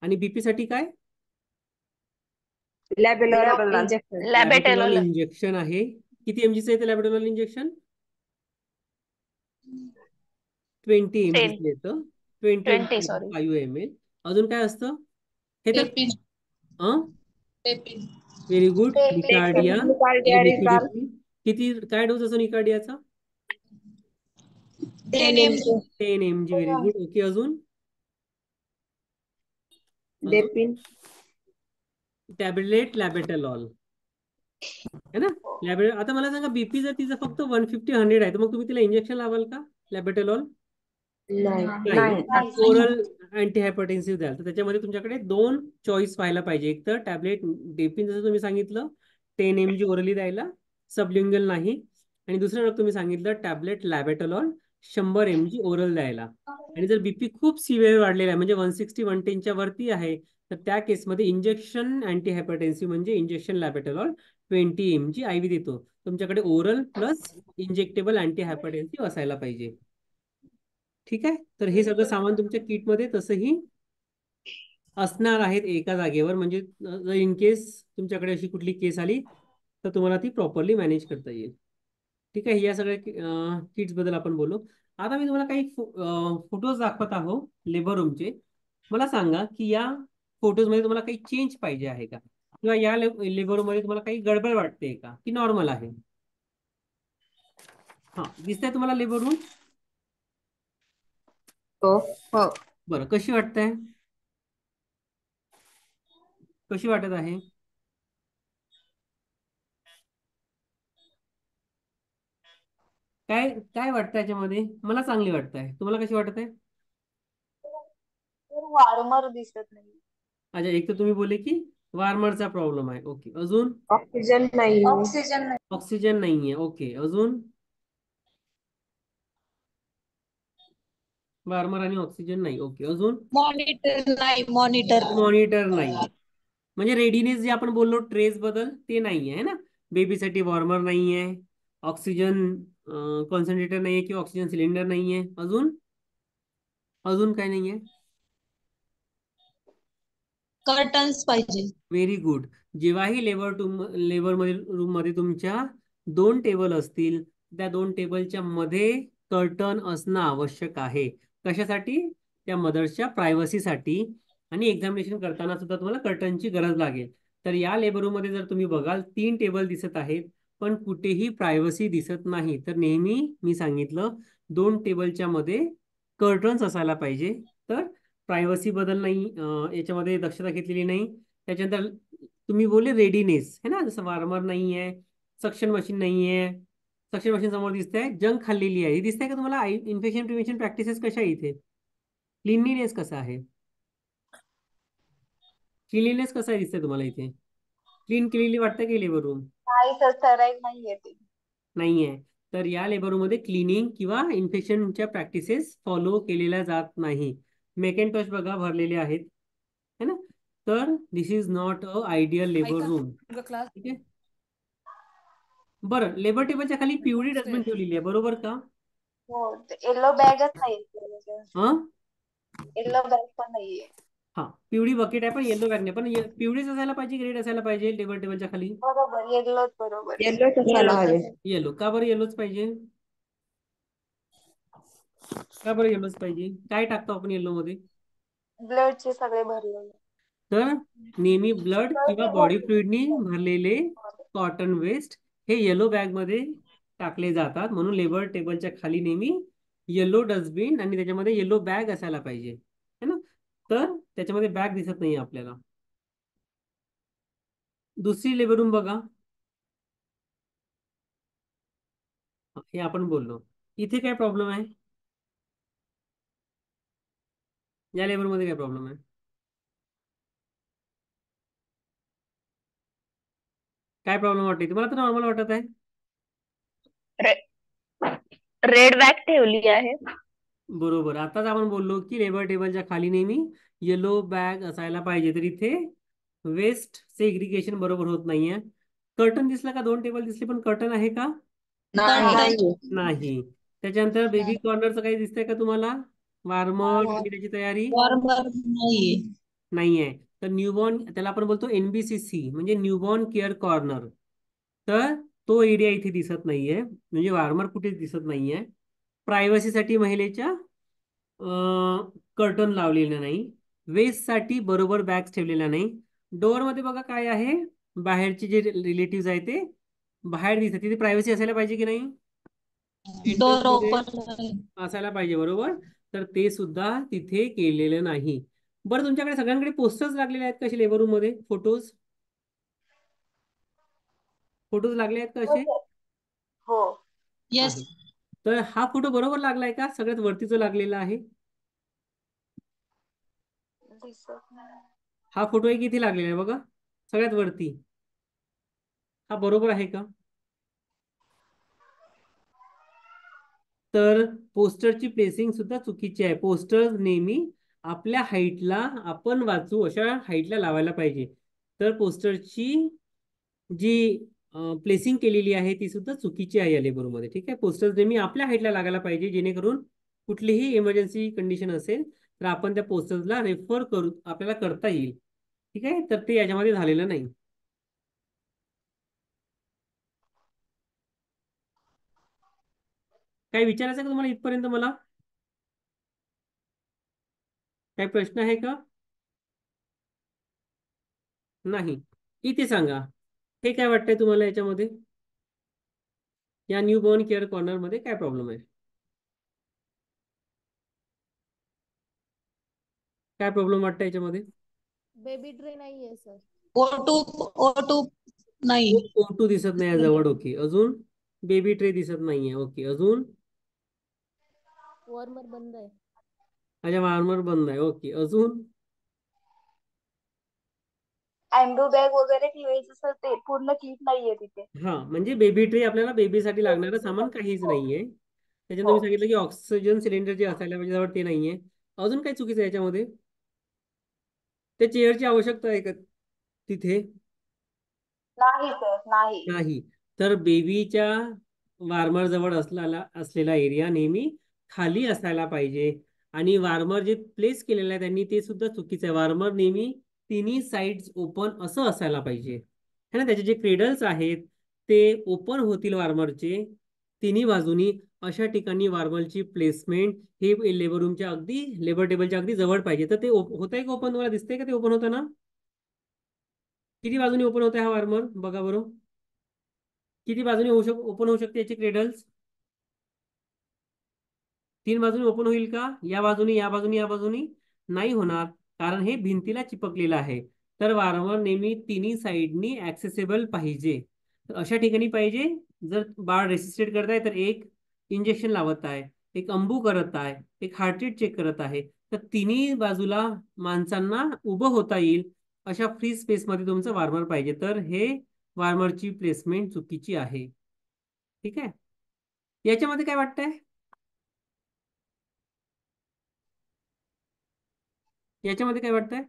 आणि बीपी साठी काय? लॅबेलोल इंजेक्शन, लॅबेटोलॉल लॅबेटेलोल. इंजेक्शन आहे. किती mgचं येतं लॅबेटोलॉल इंजेक्शन? 20 10. mgचं येतं. 20 20, mg, सॉरी. 5 ml. अजून काय असतं हे तर? टेपिन, अं टेपिन. Very good. Nicardia Nicardia, recall, किती काय डोस असतो निकार्डियाचा? 10 NMC, 10 mg. Very good. Okay, अजून? डेपिन टॅबलेट लॅबेटलॉल है ना. आता मला सांगा बीपी जर तिचं फक्त 150-100 आहे तर मग तुम्ही तिला इंजेक्शन लावाल का लॅबेटलॉल? नाही नाही. नाही. ओरल अँटी हायपरटेन्सिव्ह द्याल तर त्याच्यामध्ये तुमच्याकडे 2 चॉईस व्हायला पाहिजे. एक तर टॅबलेट डेपिन जसं तुम्ही सांगितलं 10 mg ओरली द्यायला, सबलिंगल नाही. आणि दुसरं तुम्ही सांगितलं टॅबलेट लॅबेटलॉल 100 mg ओरल द्यायला. आणि जर बीपी खूप सिव्हिअर वाढलेला आहे म्हणजे 160-110च्या वरती आहे तर त्या केसमध्ये इंजेक्शन अँटी हायपरटेन्सिव्ह म्हणजे इंजेक्शन लॅबेटलॉल 20 mg IV देतो. तुमच्याकडे oral plus injectable anti hypertensive असायला पाहिजे. ठीक आहे. तर हे सगळं सामान तुमच्या किटमध्ये तसंही असणार आहेत एका जागेवर, म्हणजे जर इन केस तुमच्याकडे अशी कुठली केस आली तर तुम्हाला ती प्रॉपरली मॅनेज करता येईल. ठीक आहे. या सगळ्या किट्स बद्दल आपण बोलू. आता मी तुम्हाला काही फोटोज दाखवत आहो लेबर रूमचे. मला सांगा की या फोटोजमध्ये तुम्हाला काही चेंज पाहिजे आहे का, किंवा या लेबर रूममध्ये तुम्हाला काही गडबड वाटते का, की नॉर्मल आहे? हा, दिसतंय तुम्हाला लेबर रूम? हो हो बरं, कशी वाटतंय? कशी वाटत आहे? काय काय वाटतं याच्यामध्ये? मला चांगली वाटत आहे. तुम्हाला कशी वाटत आहे? वारंवार दिसत नाही. अच्छा, एक तर तुम्ही बोलले की वार्मरचा प्रॉब्लेम आहे. ओके, अजून? ऑक्सिजन नाही ऑक्सिजन नाही. ऑक्सिजन नाहीये. ओके, अजून? वार्मर आणि ऑक्सिजन नाही. ओके, अजून? मॉनिटर नाही, मॉनिटर. मॉनिटर नाही. म्हणजे रेडीनेस जे आपण बोललो ट्रेस बद्दल ते नाहीये है ना. बेबीसाठी वॉर्मर नाहीये, ऑक्सिजन कॉन्सन्ट्रेटर नाहीये किंवा ऑक्सिजन सिलेंडर नाहीये. अजून? अजून काय नाहीये? कर्टन्स पाहिजे. Very good. जेव्हाही लेबर रूम मध्ये तुमच्या 2 टेबल असतील त्या 2 टेबलच्या मध्ये कर्टन असणं आवश्यक आहे. कशासाठी? त्या मदर्सच्या प्रायव्हसीसाठी. आणि एक्झामिनेशन करताना सुद्धा तुम्हाला कर्टनची गरज लागेल. तर या लेबर रूम मध्ये जर तुम्ही बघाल 3 टेबल दिसत आहेत पण कुठेही प्रायव्हसी दिसत नाही, तर नेहमी मी सांगितलं 2 टेबलच्या मध्ये कर्टन्स असायला पाहिजे. तर प्रायव्हसी बद्दल नाही याच्यामध्ये दक्षता घेतलेली नाही. त्याच्यानंतर तुम्ही बोलले रेडीनेस है ना, जसं वार्मर नाही आहे, सक्शन मशीन नाही आहे. सक्शन मशीन समोर दिसतंय, जंक खाल्लेली आहे. ही दिसतंय का तुम्हाला? इन्फेक्शन प्रिव्हेंशन प्रॅक्टिसेस कशा आहे इथे? क्लिनलीनेस कसा आहे? क्लिनलीनेस कसा आहे दिसतंय तुम्हाला इथे? क्लीन केलेली वाटतं की लेबर रूम? नाही सर, ठराविक नाहीये ते. नाहीये. तर या लेबर रूम मध्ये क्लिनिंग किंवा इन्फेक्शनच्या प्रॅक्टिसेस फॉलो केलेल्या जात नाही. मेकॅन्टॉश बघा भरलेले आहेत है ना. तर this is not a ideal labour room. ठीक आहे. बरं, लेबर टेबलच्या खाली पिवळी डस्टबिन ठेवलेली आहे, बरोबर का? हो, येलो बॅगच नाही. हा, येलो बॅग पण नाहीये. हा, पिवळी बकेट आहे पण येलो बॅग नाही. पण पिवळीच असायला पाहिजे की रेड असायला पाहिजे लेबर टेबलच्या खाली? बरोबर, येलोच बरोबर. येलोच असायला हवे. येलो का बरं? येलोच पाहिजे का बरं? येलोच पाहिजे. काय टाकतो आपण येलो मध्ये? ब्लडचे सगळे भरलेले. तर नेहमी ब्लड किंवा बॉडी फ्लुइडनी भरलेले कॉटन वेस्ट हे येलो बॅग मध्ये टाकले जातात. म्हणून लेबर टेबलच्या खाली नेहमी येलो डस्टबिन आणि त्याच्यामध्ये येलो बॅग असायला पाहिजे है ना. तर त्याच्यामध्ये बॅग दिसत नाही आपल्याला. दुसरी लेबर रूम बघा, हे आपण बोललो. इथे काय प्रॉब्लेम आहे? या लेबर मध्ये काय प्रॉब्लेम आहे? काय प्रॉब्लेम वाटते तुम्हाला? तर नॉर्मल वाटत आहे. रेड बॅग ठेवली आहे. बरोबर. आताच आपण बोललो की लेबर टेबलच्या खाली नेहमी येलो बॅग असायला पाहिजे. तर इथे वेस्ट सेग्रिगेशन बरोबर होत नाहीये. कर्टन दिसला का? 2 टेबल दिसले पण कर्टन आहे का? नाही. नाही. त्याच्यानंतर बेबी कॉर्नरचं काही दिसतंय का तुम्हाला? वार्मर त्याची तयारी वॉर्मर नाहीये. नाहीये. तर न्यूबॉर्न, त्याला आपण बोलतो NBCC म्हणजे न्यूबॉर्न केअर कॉर्नर. तर तो एरिया इथे दिसत नाहीये, म्हणजे वार्मर कुठेच दिसत नाहीये. प्रायव्हसीसाठी महिलेच्या कर्टन लावलेलं नाही. वेस्टसाठी बरोबर बॅग्स ठेवलेल्या नाही. डोअर मध्ये बघा काय आहे, बाहेरचे जे रिलेटिव्ह आहेत ते बाहेर दिसतात. तिथे प्रायव्हसी असायला पाहिजे की नाही? डोर Entrance मध्ये ओपन नाही. असायला पाहिजे, बरोबर. तर ते सुद्धा तिथे केलेलं नाही. बरं, तुमच्याकडे सगळ्यांकडे पोस्टर्स लागलेले आहेत कसे लेबर रूम मध्ये? फोटोज फोटोज लागले आहेत का हो असे? सर. हो. येस. आहे. तर हा फोटो बरोबर लागलाय का? सगळ्यात वरती जो लागलेला आहे दिसत नाही. हा फोटो एक इथे लागलेला आहे बघा, सगळ्यात वरती. हा बरोबर आहे का? तर पोस्टरची प्लेसिंग सुद्धा चुकीची आहे. पोस्टर नेहमी आपल्या हाईटला, आपण वाचू अशा हाईटला लावायला पाहिजे. तर पोस्टरची जी प्लेसिंग केलेली आहे ती सुद्धा चुकीची आहे या लेबरमध्ये. ठीक आहे, पोस्टर नेहमी आपल्या हाईटला लागायला पाहिजे, जेणेकरून कुठलीही इमर्जन्सी कंडिशन असेल तर आपण त्या पोस्टर्सला रेफर करू, आपल्याला करता येईल. ठीक आहे, तर ते याच्यामध्ये झालेलं नाही. काही विचारायचं का तुम्हाला इथपर्यंत? मला काही प्रश्न आहे का? नाही. इथे सांगा, हे काय वाटतंय तुम्हाला याच्यामध्ये? या न्यू बॉर्न केअर कॉर्नर मध्ये काय प्रॉब्लेम आहे? काय प्रॉब्लेम वाटतं याच्यामध्ये? बेबी ट्रे नाहीये सर. O2 नाही. O2 दिसत नाही जवळ. ओके, अजून? बेबी ट्रे दिसत नाहीये. ओके, अजून? वॉर्मर बंद आहे. अच्छा, वार्मर बंद आहे. ओके, अजून? अँब्यू बॅग वगैरे ठेवायचं सर, ते पूर्ण क्लिप नाहीये तिथे. हा, म्हणजे बेबी ट्रे आपल्याला बेबीसाठी लागणारं सामान काहीच नाहीये. त्याच्यानंतर हो. तुम्ही सांगितलं की ऑक्सिजन सिलेंडर जे असायला पाहिजे जवळ ते नाहीये. अजून काय चुकीचं आहे याच्यामध्ये? त्या चेअरची आवश्यकता आहे का तिथे? नाही सर, नाही. नाही. तर बेबीच्या वार्मर जवळ असलेला एरिया नेहमी खाली असायला पाहिजे. आणि वार्मर जे प्लेस केलेलं आहे त्यांनी ते सुद्धा चुकीचं आहे. वार्मर नेहमी तिन्ही साइड्स ओपन असं असायला पाहिजे, है ना. त्याचे जे क्रेडल्स आहेत ते ओपन होतील वार्मरचे तिन्ही बाजूनी. अशा ठिकाणी वार्मरची प्लेसमेंट हे लेबर रूमच्या अगदी, लेबर टेबलच्या अगदी जवळ पाहिजे. तर ते होत आहे का ओपन? तुम्हाला दिसतंय का ते ओपन होताना? किती बाजूनी ओपन होत आहे हा वार्मर? बघा बरं, किती बाजूने ओपन होऊ शकते याचे क्रेडल्स? 3 बाजूने ओपन होईल का? या बाजूनी, या बाजूनी, या बाजूनी? नाही होणार, कारण हे भिंतीला चिपकलेलं आहे. तर वारंवार नेहमी तिन्ही साईडनी ऍक्सेसेबल पाहिजे. तर अशा ठिकाणी पाहिजे. जर बाळ रेसिस्टेट करत आहे तर एक इंजेक्शन लावत आहे, एक अंबू करत आहे, एक हार्टरेट चेक करत आहे, तर तिन्ही बाजूला माणसांना उभं होता येईल अशा फ्री स्पेसमध्ये तुमचं वार्मर पाहिजे. तर हे वार्मरची प्लेसमेंट चुकीची आहे. ठीक आहे, याच्यामध्ये काय वाटतंय? याच्यामध्ये काय वाटतंय?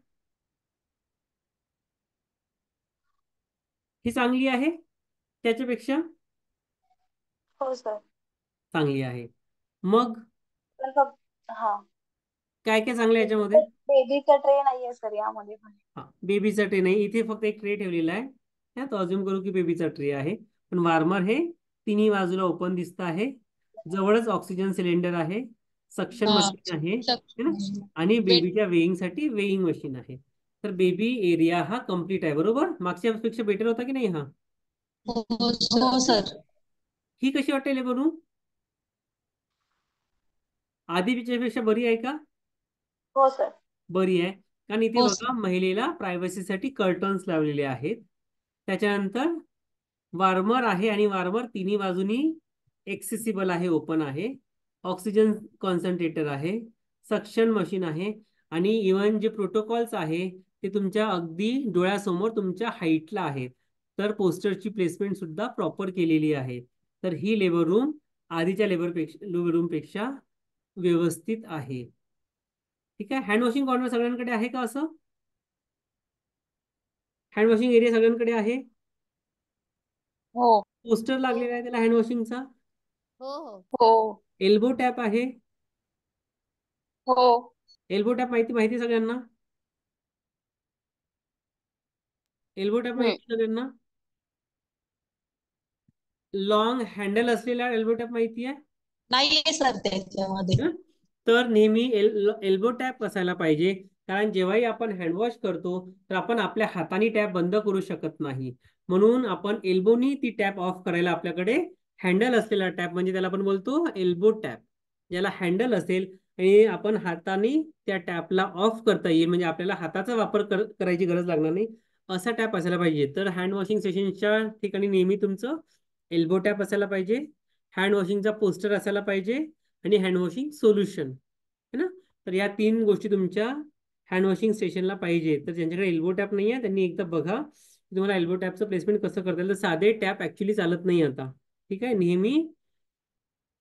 ही चांगली आहे त्याच्यापेक्षा? हो सर. चांगली आहे. मग पण फक्त हा, काय काय चांगलं आहे याच्यामध्ये? बेबीचा ट्रे नाहीये सर यामध्ये पण. हा, बेबीचा ट्रे नाही. इथे फक्त एक ट्रे ठेवलेला आहे. हा, तो अज्युम करू की बेबीचा ट्रे आहे. पण वार्मर हे तिन्ही बाजूला ओपन दिसत आहे. जवळच ऑक्सिजन सिलेंडर आहे, सक्शन हा. मशीन आहे, है ना, आणि बेबीच्या वेईंग साठी वेईंग मशीन आहे. तर बेबी एरिया हा कम्प्लीट आहे. बरोबर, मागच्या पेक्षा बेटर होता की नाही हा? हो सर. ही कशी वाटेल करू? आधीच्या पेक्षा बरी आहे का? हो सर. बरी आहे, कारण इथे हो बघा महिलेला प्रायव्हसीसाठी कर्टन्स लावलेले आहेत. त्याच्यानंतर वार्मर आहे आणि वार्मर तिन्ही बाजूनी एक्सेसिबल आहे, ओपन आहे. ऑक्सिजन कॉन्सन्ट्रेटर आहे, सक्शन मशीन आहे, आणि इवन जे प्रोटोकॉल्स आहे ते तुमच्या अगदी डोळ्यासमोर तुमच्या हाईटला आहेत. तर पोस्टरची प्लेसमेंट सुद्धा प्रॉपर केलेली आहे. तर ही लेबर रूम आधीच्या लेबर रूम पेक्षा व्यवस्थित आहे. ठीक आहे, हँड वॉशिंग कॉर्नर सगळ्यांकडे आहे का? असं हँड वॉशिंग एरिया सगळ्यांकडे आहे? हो. पोस्टर हो लागलेला आहे त्याला हँड वॉशिंगचा. हो हो. हो. एल्बो टॅप आहे. हो. एल्बो टॅप माहिती माहिती सगळ्यांना? एल्बो टॅप हम्म. माहिती सगळ्यांना? लॉंग हँडल असलेला एल्बो टॅप माहिती आहे? नाहीये सर त्याच्यामध्ये. हं? तर नेहमी एल्बो टॅप असायला पाहिजे, कारण जेव्हाही आपण हँडवॉश करतो तर आपण आपल्या हाताने टॅप बंद करू शकत नाही. म्हणून आपण एल्बोनी ती टॅप ऑफ करायला आपल्याकडे हँडल असलेला टॅप, म्हणजे त्याला आपण बोलतो एल्बो टॅप, ज्याला हँडल असेल आणि आपण हाताने त्या टॅपला ऑफ करता येईल, म्हणजे आपल्याला हाताचा वापर करायची गरज लागणार नाही, असा टॅप असायला पाहिजे. तर हँड वॉशिंग सेशनच्या ठिकाणी नेहमी तुमचं एल्बो टॅप असायला पाहिजे, हँड वॉशिंगचा पोस्टर असायला पाहिजे आणि हँड वॉशिंग सोल्युशन है ना. तर या 3 गोष्टी तुमच्या हँड वॉशिंग स्टेशनला पाहिजे. तर ज्यांच्याकडे एल्बो टॅप नाही आहे त्यांनी एकदा बघा तुम्हाला एल्बो टॅपचं प्लेसमेंट कसं करता येईल. तर साधे टॅप ऍक्च्युली चालत नाही आता. ठीक आहे, नेहमी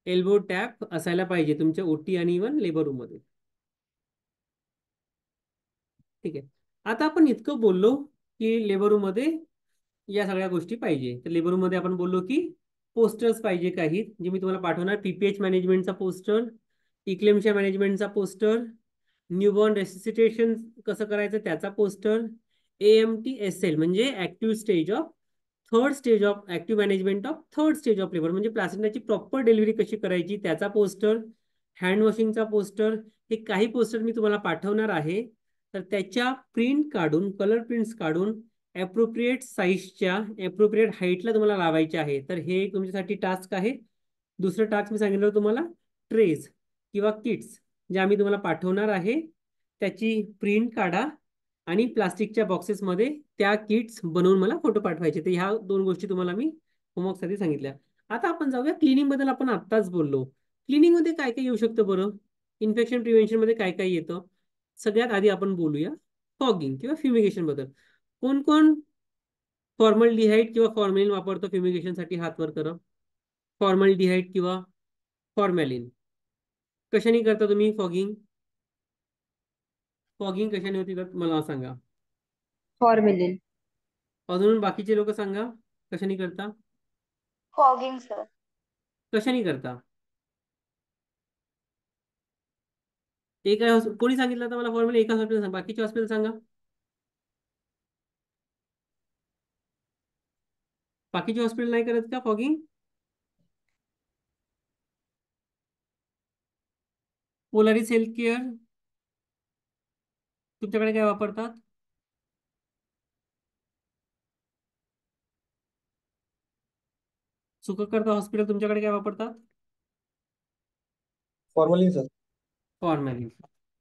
एल्बो टॅप असायला पाहिजे तुमच्या ओटी आणि इव्हन लेबर रूम मध्ये. ठीक आहे, आता आपण इतकं बोललो की लेबर रूम मध्ये या सगळ्या गोष्टी पाहिजे. तर लेबर रूम मध्ये आपण बोललो की पोस्टर्स पाहिजे काही, जे मी तुम्हाला पाठवणार. पीपीएच मॅनेजमेंटचा पोस्टर, इक्लेमच्या मॅनेजमेंटचा पोस्टर, न्यूबॉर्न रेसिसिटेशन कसं करायचं त्याचा पोस्टर, AMTSL म्हणजे active stage of third stage of active management of third stage of labour, म्हणजे प्लास्टिकची प्रॉपर डिलिव्हरी कशी करायची त्याचा पोस्टर, हँड वॉशिंगचा पोस्टर. हे काही पोस्टर मी तुम्हाला पाठवणार आहे. तर त्याच्या प्रिंट काढून, कलर प्रिंट्स काढून ॲप्रोप्रिएट साईजच्या ॲप्रोप्रिएट हाईटला तुम्हाला लावायचे आहे. तर हे तुमच्यासाठी टास्क आहे. दुसरं टास्क मी सांगितलं तुम्हाला, ट्रेज किंवा किट्स जे आम्ही तुम्हाला पाठवणार आहे त्याची प्रिंट काढा आणि प्लास्टिकच्या बॉक्सेसमध्ये त्या किट्स बनवून मला फोटो पाठवायचे. तर ह्या 2 गोष्टी तुम्हाला मी होमवर्कसाठी सांगितल्या. आता आपण जाऊया क्लिनिंग बद्दल. आपण आत्ताच बोललो क्लिनिंग मध्ये काय काय येऊ शकतं बरं. इन्फेक्शन प्रिव्हेन्शन मध्ये काय काय येतं. सगळ्यात आधी आपण बोलूया फॉगिंग किंवा फ्युमिगेशन बद्दल. कोण कोण फॉर्मलडिहाइड किंवा फॉर्मॅलिन वापरतो फ्युमिगेशनसाठी, हात वर करा. फॉर्मलडिहाइड किंवा फॉर्मॅलिन कशाने करता तुम्ही फॉगिंग. फॉगिंग कशाने होती तर मला सांगा. फॉर्मिलिन. अजून बाकीचे लोक सांगा कशाने करता. Fogging sir. कशाने करता. कोणी सांगितलं तर मला फॉर्मॅलिन एका हॉस्पिटल सांगा, बाकीचे हॉस्पिटल सांगा. बाकीचे हॉस्पिटल नाही करत का फॉगिंग. पोलारिस हेल्थ केअर तुमच्याकडे काय वापरतात. सुखकर्ता हॉस्पिटल तुमच्याकडे काय वापरतात. Formally sir. फॉर्मॅलिन.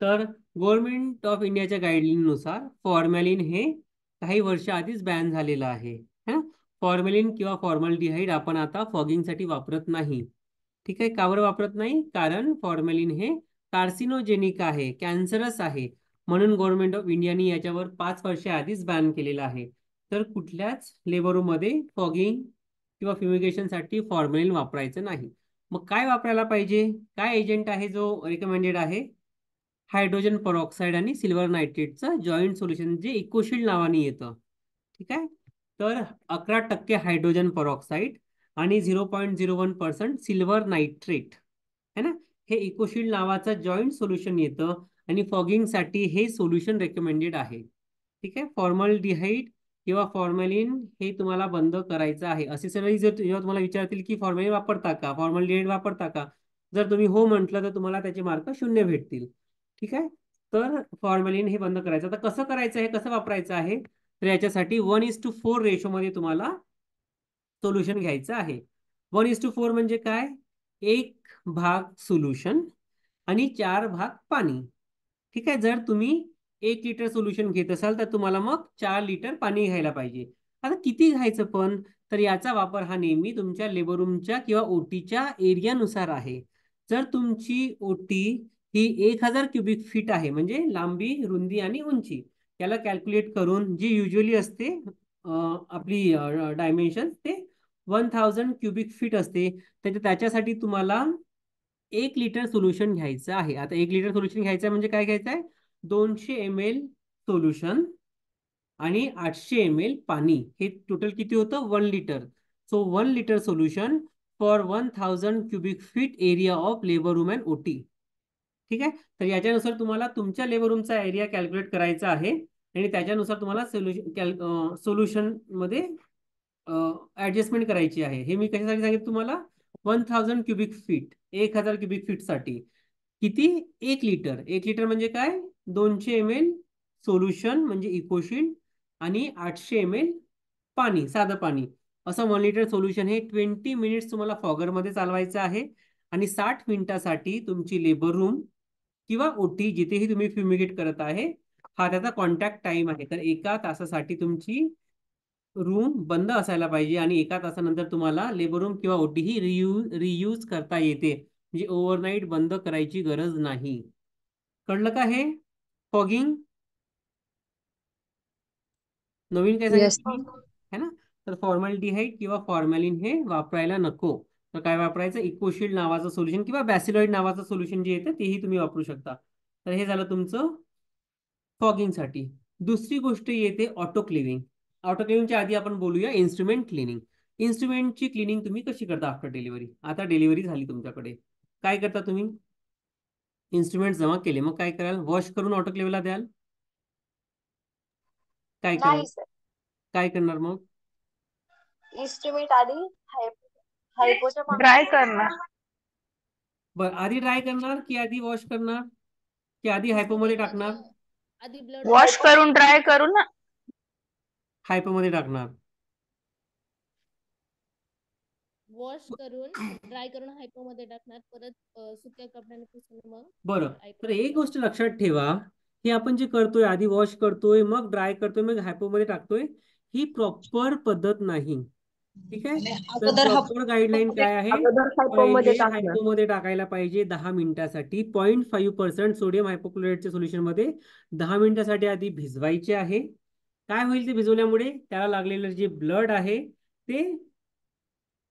तर गव्हर्नमेंट ऑफ इंडियाच्या गाईडलाईननुसार फॉर्मॅलिन हे काही वर्ष आधीच बॅन झालेलं आहे. फॉर्मॅलिन किंवा फॉर्मलडिहाइड आपण आता फॉगिंगसाठी वापरत नाही. ठीक आहे, का बरं वापरत नाही. कारण फॉर्मॅलिन हे कार्सिनोजेनिक आहे, कॅन्सरस आहे, म्हणून गव्हर्नमेंट ऑफ इंडियाने याच्यावर 5 वर्ष आधीच बॅन केलेलं आहे. तर कुठल्याच लेबर रूम मध्ये फॉगिंग किंवा फ्युमिगेशनसाठी फॉर्मॅलिन वापरायचं नाही. मग काय वापरायला पाहिजे. काय एजंट आहे जो रिकमेंडेड आहे. हायड्रोजन परऑक्साईड आणि सिल्वर नायट्रेटचं जॉईंट सोल्युशन जे इकोशील्ड नावाने येतं. ठीक आहे, तर 11% हायड्रोजन परऑक्साईड आणि 0.01% सिल्वर नायट्रेट है ना, हे इकोशील्ड नावाचं जॉईंट सोल्युशन येतं आणि फॉगिंगसाठी हे सोल्युशन रेकमेंडेड आहे. ठीक आहे, फॉर्मलडिहाइड किंवा फॉर्मॅलिन हे तुम्हाला बंद करायचं आहे. असे सगळे जर जेव्हा तुम्हाला विचारतील की फॉर्मॅलिन वापरता का, फॉर्मलडिहाइड वापरता का, जर तुम्ही हो म्हटलं तर तुम्हाला त्याचे मार्क 0 भेटतील. ठीक आहे, तर फॉर्मॅलिन हे बंद करायचं. आता कसं करायचं आहे, कसं वापरायचं आहे. तर याच्यासाठी 1:4 रेशोमध्ये तुम्हाला सोल्युशन घ्यायचं आहे. 1:4 म्हणजे काय. 1 भाग सोल्युशन आणि 4 भाग पाणी. ठीक आहे, जर तुम्ही 1 लिटर सोल्युशन घेत असाल तर तुम्हाला मग 4 लिटर पाणी घ्यायला पाहिजे. आता किती घ्यायचं पण, तर याचा वापर हा नेहमी तुमच्या लेबर रूमच्या किंवा ओटीच्या एरियानुसार आहे. जर तुमची ओटी ही 1000 क्युबिक फीट आहे, म्हणजे लांबी, रुंदी आणि उंची याला कॅल्क्युलेट करून जी युजली असते आपली डायमेन्शन ते 1000 क्युबिक फीट असते. त्याच्यासाठी तुम्हाला 1 लिटर सोल्युशन घ्यायचं आहे. आता 1 लिटर सोल्युशन घ्यायचं म्हणजे काय घ्यायचं आहे. 200 ml सोल्युशन आणि 800 ml पाणी, हे टोटल किती होतं 1 litre. So 1 litre solution for 1000 cubic feet area of labour room and ओटी. ठीक आहे, तर याच्यानुसार तुम्हाला तुमच्या लेबर रूमचा एरिया कॅल्क्युलेट करायचा आहे आणि त्याच्यानुसार तुम्हाला सोल्युशन मध्ये ऍडजस्टमेंट करायची आहे. हे मी कशासाठी सांगितलं तुम्हाला. 1000 क्युबिक फीट, 1000 क्युबिक फीट साठी किती. 1 लिटर. 1 लिटर म्हणजे काय. 200 ml सोल्युशन म्हणजे इकोशील्ड आणि 800 ml पाणी, साधं पाणी. असं 1 लिटर सोल्युशन हे 20 मिनिट्स तुम्हाला फॉगरमध्ये चालवायचं आहे आणि 60 मिनिटासाठी तुमची लेबर रूम किंवा ओटी जिथेही तुम्ही फ्युमिगेट करत आहे हा त्याचा कॉन्टॅक्ट टाइम आहे. तर 1 तासासाठी तुमची रूम बंद असायला पाहिजे आणि 1 तासानंतर तुम्हाला लेबर रूम किंवा ओटी ही रियूज करता येते. म्हणजे ओव्हरनाईट बंद करायची गरज नाही. कळलं का हे फॉगिंग? नवीन काय येस. सांगितलं मी? है ना? तर फॉर्मॅल्डिहाइड किंवा फॉर्मॅलिन हे वापरायला नको. तर काय वापरायचं? इकोशील्ड नावाचं सोल्युशन किंवा बॅसिलॉइड नावाचं सोल्युशन जे येतं तेही तुम्ही वापरू शकता. तर हे झालं तुमचं फॉगिंगसाठी. दुसरी गोष्ट येते ऑटोक्लेव्हिंग. ऑटोक्लेव्हिंगच्या आधी आपण बोलूया इन्स्ट्रुमेंट क्लिनिंग. इन्स्ट्रुमेंटची क्लिनिंग तुम्ही कशी करता आफ्टर डिलिव्हरी? आता डिलिव्हरी झाली तुमच्याकडे, काय करता तुम्ही? इन्स्ट्रुमेंट जमा केले, मग काय कराल? वॉश करून ऑटोक्लेव्हला द्याल? काय कराल? नाही सर, काय करणार मग? इस्टिमेट आधी हायपोच्या ड्राय करणार. बरं, आधी ड्राय करणार की आधी वॉश करणार की आधी हायपोमध्ये टाकणार? आधी ब्लड वॉश करून ड्राय करू ना. हायपोमध्ये टाकणार. वॉश करून ड्राय करून हायपो मध्ये टाकणार, परत सुक्या कपड्याने पुसून मग बरं, हायपो तर मध्ये एक गोष्ट टाकणार. लक्षात ठेवा, हे आपण जे करतोय आधी वॉश करतोय मग ड्राय करतोय मग हायपोमध्ये टाकतोय, ही प्रॉपर पद्धत नाही. ठीक आहे? तर अगोदर प्रॉपर गाईडलाईन काय आहे? अगोदर हायपोमध्ये पहिले टाकणार. हायपोमध्ये टाकायला पाहिजे 10 मिनिटासाठी. 0.5% सोडियम हायपोक्लोराइडच्या सोल्युशनमध्ये 10 मिनिटासाठी आधी भिजवायचे आहे. काय होईल ते भिजवल्यामुळे? त्याला लागलेलं जे ब्लड आहे ते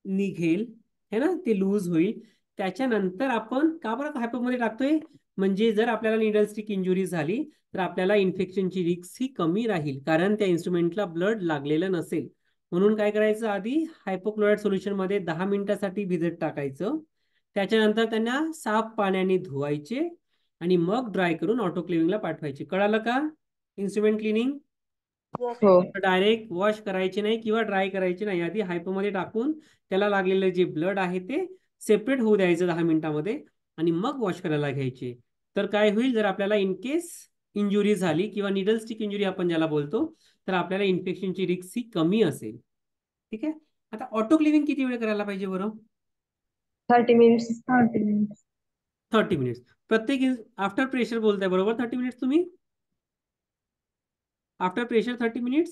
निघेल, है ना, ते लूज होईल. त्याच्यानंतर आपण का बरं हायपोमध्ये टाकतोय? म्हणजे जर आपल्याला निडल स्टिक इंजुरी झाली तर आपल्याला इन्फेक्शनची रिस्क ही कमी राहील, कारण त्या इन्स्ट्रुमेंटला ब्लड लागलेलं नसेल. म्हणून काय करायचं? आधी हायपोक्लोराइड सोल्युशनमध्ये 10 मिनिटासाठी भिजत टाकायचं. त्याच्यानंतर त्यांना साफ पाण्याने धुवायचे आणि मग ड्राय करून ऑटोक्लेव्हिंगला पाठवायचे. कळालं का इन्स्ट्रुमेंट क्लिनिंग? हो. डायरेक्ट वॉश करायचे नाही किंवा ड्राय करायचे नाही, आधी हायपोमध्ये टाकून त्याला लागलेलं जे ब्लड आहे ते सेपरेट होऊ द्यायचं 10 मिनिटामध्ये आणि मग वॉश करायला घ्यायचे. तर काय होईल? जर आपल्याला इन केस इंजुरी झाली किंवा निडल स्टिक इंजुरी आपण ज्याला बोलतो, तर आपल्याला इन्फेक्शनची रिस्क ही कमी असेल. ठीक आहे? आता ऑटोक्लेव्हिंग किती वेळ करायला पाहिजे बरं? 30 मिनिट्स. 30 मिनिट्स. 30 मिनिट्स. प्रत्येक आफ्टर प्रेशर बोलताय बरोबर? 30 मिनिट्स तुम्ही आफ्टर प्रेशर 30 मिनिट्स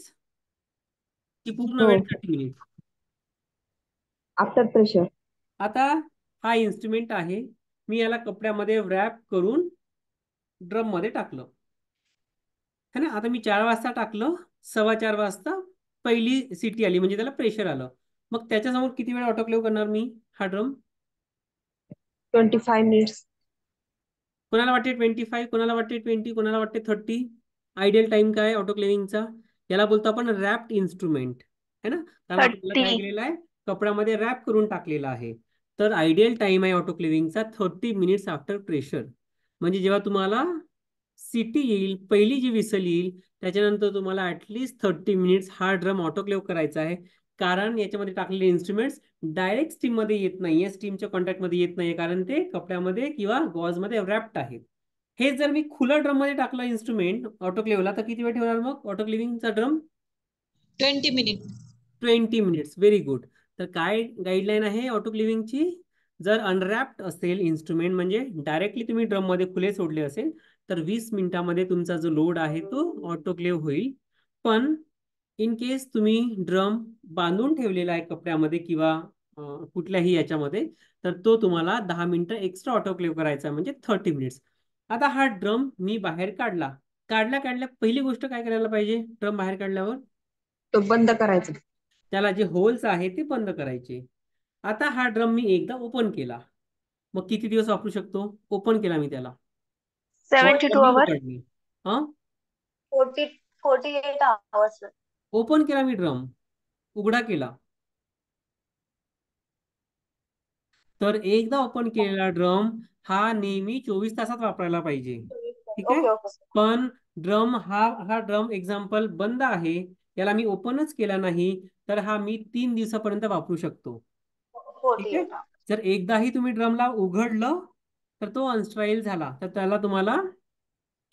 की पूर्ण हो. वेळ 30 मिनिट्स? After pressure. आता हा इन्स्ट्रुमेंट आहे, मी याला कपड्यामध्ये व्रॅप करून ड्रम मध्ये टाकलं, है ना. आता मी 4 वाजता टाकलं, 4:15 वाजता पहिली सिटी आली म्हणजे त्याला प्रेशर आलं. मग त्याच्यासमोर किती वेळ ऑटोक्लेव्ह करणार मी हा ड्रम? 25 मिनिट्स. कोणाला वाटते 25, कोणाला वाटते 20, कोणाला वाटते 30? आयडियल टाइम काय ऑटोक्लेव्हिंगचा? याला बोलतो आपण रॅप्ड इन्स्ट्रुमेंट, है ना, कारण आपल्याला काय 30. केलेलं आहे? कपड्यामध्ये रॅप करून टाकलेलं आहे. तर आयडियल टाइम आहे ऑटोक्लेव्हिंगचा 30 मिनिट्स आफ्टर प्रेशर. म्हणजे जेव्हा तुम्हाला सिटी येईल, पहिली जी विसल येईल, त्याच्यानंतर तुम्हाला ऍटलीस्ट 30 मिनिट्स हा ड्रम ऑटोक्लेव्ह करायचा आहे. कारण याच्यामध्ये टाकलेले इन्स्ट्रुमेंट्स डायरेक्ट स्टीम मध्ये येत नाहीये, स्टीमच्या कॉन्टॅक्ट मध्ये येत नाहीये, कारण ते कपड्यामध्ये किंवा गॉज मध्ये रॅप्ड आहेत. हे जर मी खुल्या ड्रम मध्ये टाकलं इन्स्ट्रुमेंट ऑटोक्लेव्हला, तर किती वेळ ठेवणार मग ऑटोक्लेव्हिंगचा drum? 20 minute. 20 minutes. Very good. तर काय गाईडलाईन आहे ऑटोक्लेव्हिंगची? जर अनरॅप्ड असेल इन्स्ट्रुमेंट, म्हणजे डायरेक्टली तुम्ही ड्रम मध्ये खुले सोडले असेल, तर 20 मिनिटामध्ये तुमचा जो लोड आहे तो ऑटोक्लेव्ह होईल. पण इन केस तुम्ही ड्रम बांधून ठेवलेला आहे कपड्यामध्ये किंवा कुठल्याही याच्यामध्ये, तर तो तुम्हाला 10 मिनिटं एक्स्ट्रा ऑटोक्लेव्ह करायचा आहे, म्हणजे 30 मिनिट्स. आता हा ड्रम मी बाहेर काढला, काढल्या पहिली गोष्ट काय करायला पाहिजे? ड्रम बाहेर काढल्यावर तो बंद करायचा. त्याला जे होल्स आहे ते बंद करायचे. आता हा ड्रम मी एकदा ओपन केला, मग किती दिवस वापरू शकतो? ओपन केला मी त्याला, वॉश 72 कमी आवर. उघडली, हा 48 आवर्स. ओपन केला मी ड्रम, उघडा केला, तर एकदा ओपन केलेला ड्रम हा नेहमी 24 तासात वापरायला पाहिजे. ठीक आहे? Okay okay sir. पण ड्रम हा ड्रम एक्झाम्पल बंद आहे, याला मी ओपनच केला नाही, तर हा मी 3 दिवसापर्यंत वापरू शकतो. ठीक आहे? 48 जर एकदाही तुम्ही ड्रमला उघडलं तर तो अनस्टाईल झाला, तर त्याला तुम्हाला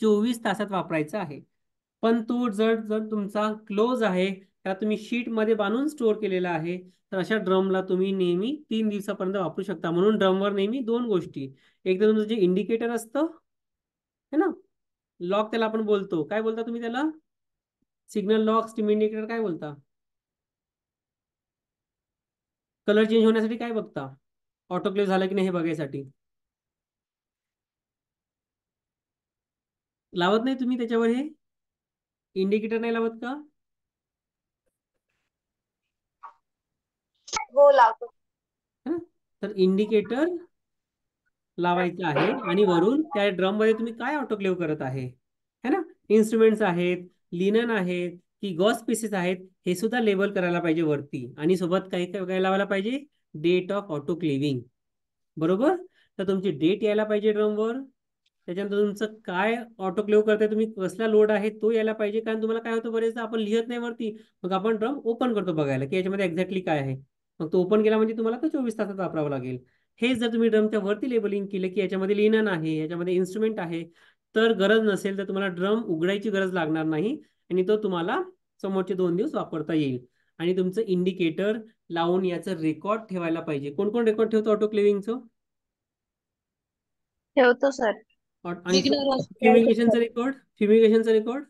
24 तासात वापरायचा आहे. पण तो जर जर तुमचा क्लोज आहे, त्याला तुम्ही शीट मध्ये बांधून स्टोअर केलेला आहे, तर अशा ड्रमला तुम्ही नेहमी 3 दिवसापर्यंत वापरू शकता. म्हणून ड्रमवर नेहमी 2 गोष्टी, एकदा तुमचं जे इंडिकेटर असतं है ना. लॉक त्याला आपण बोलतो. काय बोलता तुम्ही त्याला? सिग्नल लॉक, स्टीम इंडिकेटर काय बोलता? कलर चेंज होण्यासाठी काय बघता? ऑटोक्लेव्ह झालं की नाही हे बघायसाठी. लावत नाही तुम्ही त्याच्यावर हे इंडिकेटर नाही लावत का? हो लावतो. है ना. तर इंडिकेटर लावायचं आहे आणि वरून त्या ड्रम मध्ये तुम्ही काय ऑटोक्लेव्ह करत आहे है ना. इन्स्ट्रुमेंट्स आहेत, लिनन आहेत की गॉस पीसेस आहेत, हे सुद्धा लेबल करायला पाहिजे वरती. आणि सोबत काही काय लावायला पाहिजे? डेट ऑफ ऑटोक्लेव्हिंग. बरोबर. तर तुमची डेट यायला पाहिजे ड्रमवर. त्याच्यानंतर तुमचं काय ऑटोक्लेव्ह करताय तुम्ही, कसला लोड आहे तो यायला पाहिजे. कारण तुम्हाला काय होतं, बरेचदा आपण लिहत नाही वरती, मग आपण ड्रम ओपन करतो बघायला की याच्यामध्ये एक्झॅक्टली काय आहे. मग तो ओपन केला म्हणजे तुम्हाला तो 24 तासात वापरावा लागेल. हे जर तुम्ही ड्रमच्या वरती लेबलिंग केलं की याच्यामध्ये लिनन आहे, याच्यामध्ये इन्स्ट्रुमेंट आहे, तर गरज नसेल तर तुम्हाला ड्रम उघडायची गरज लागणार नाही आणि तो तुम्हाला समोरचे 2 दिवस वापरता येईल. आणि तुमचं इंडिकेटर लावून याचं रेकॉर्ड ठेवायला पाहिजे. कोण कोण रेकॉर्ड ठेवतो ऑटोक्लेव्हिंगचं? ठेवतो सर. आणि विघ्नर फ्युमिगेशनचा रेकॉर्ड, फ्युमिगेशनचा रेकॉर्ड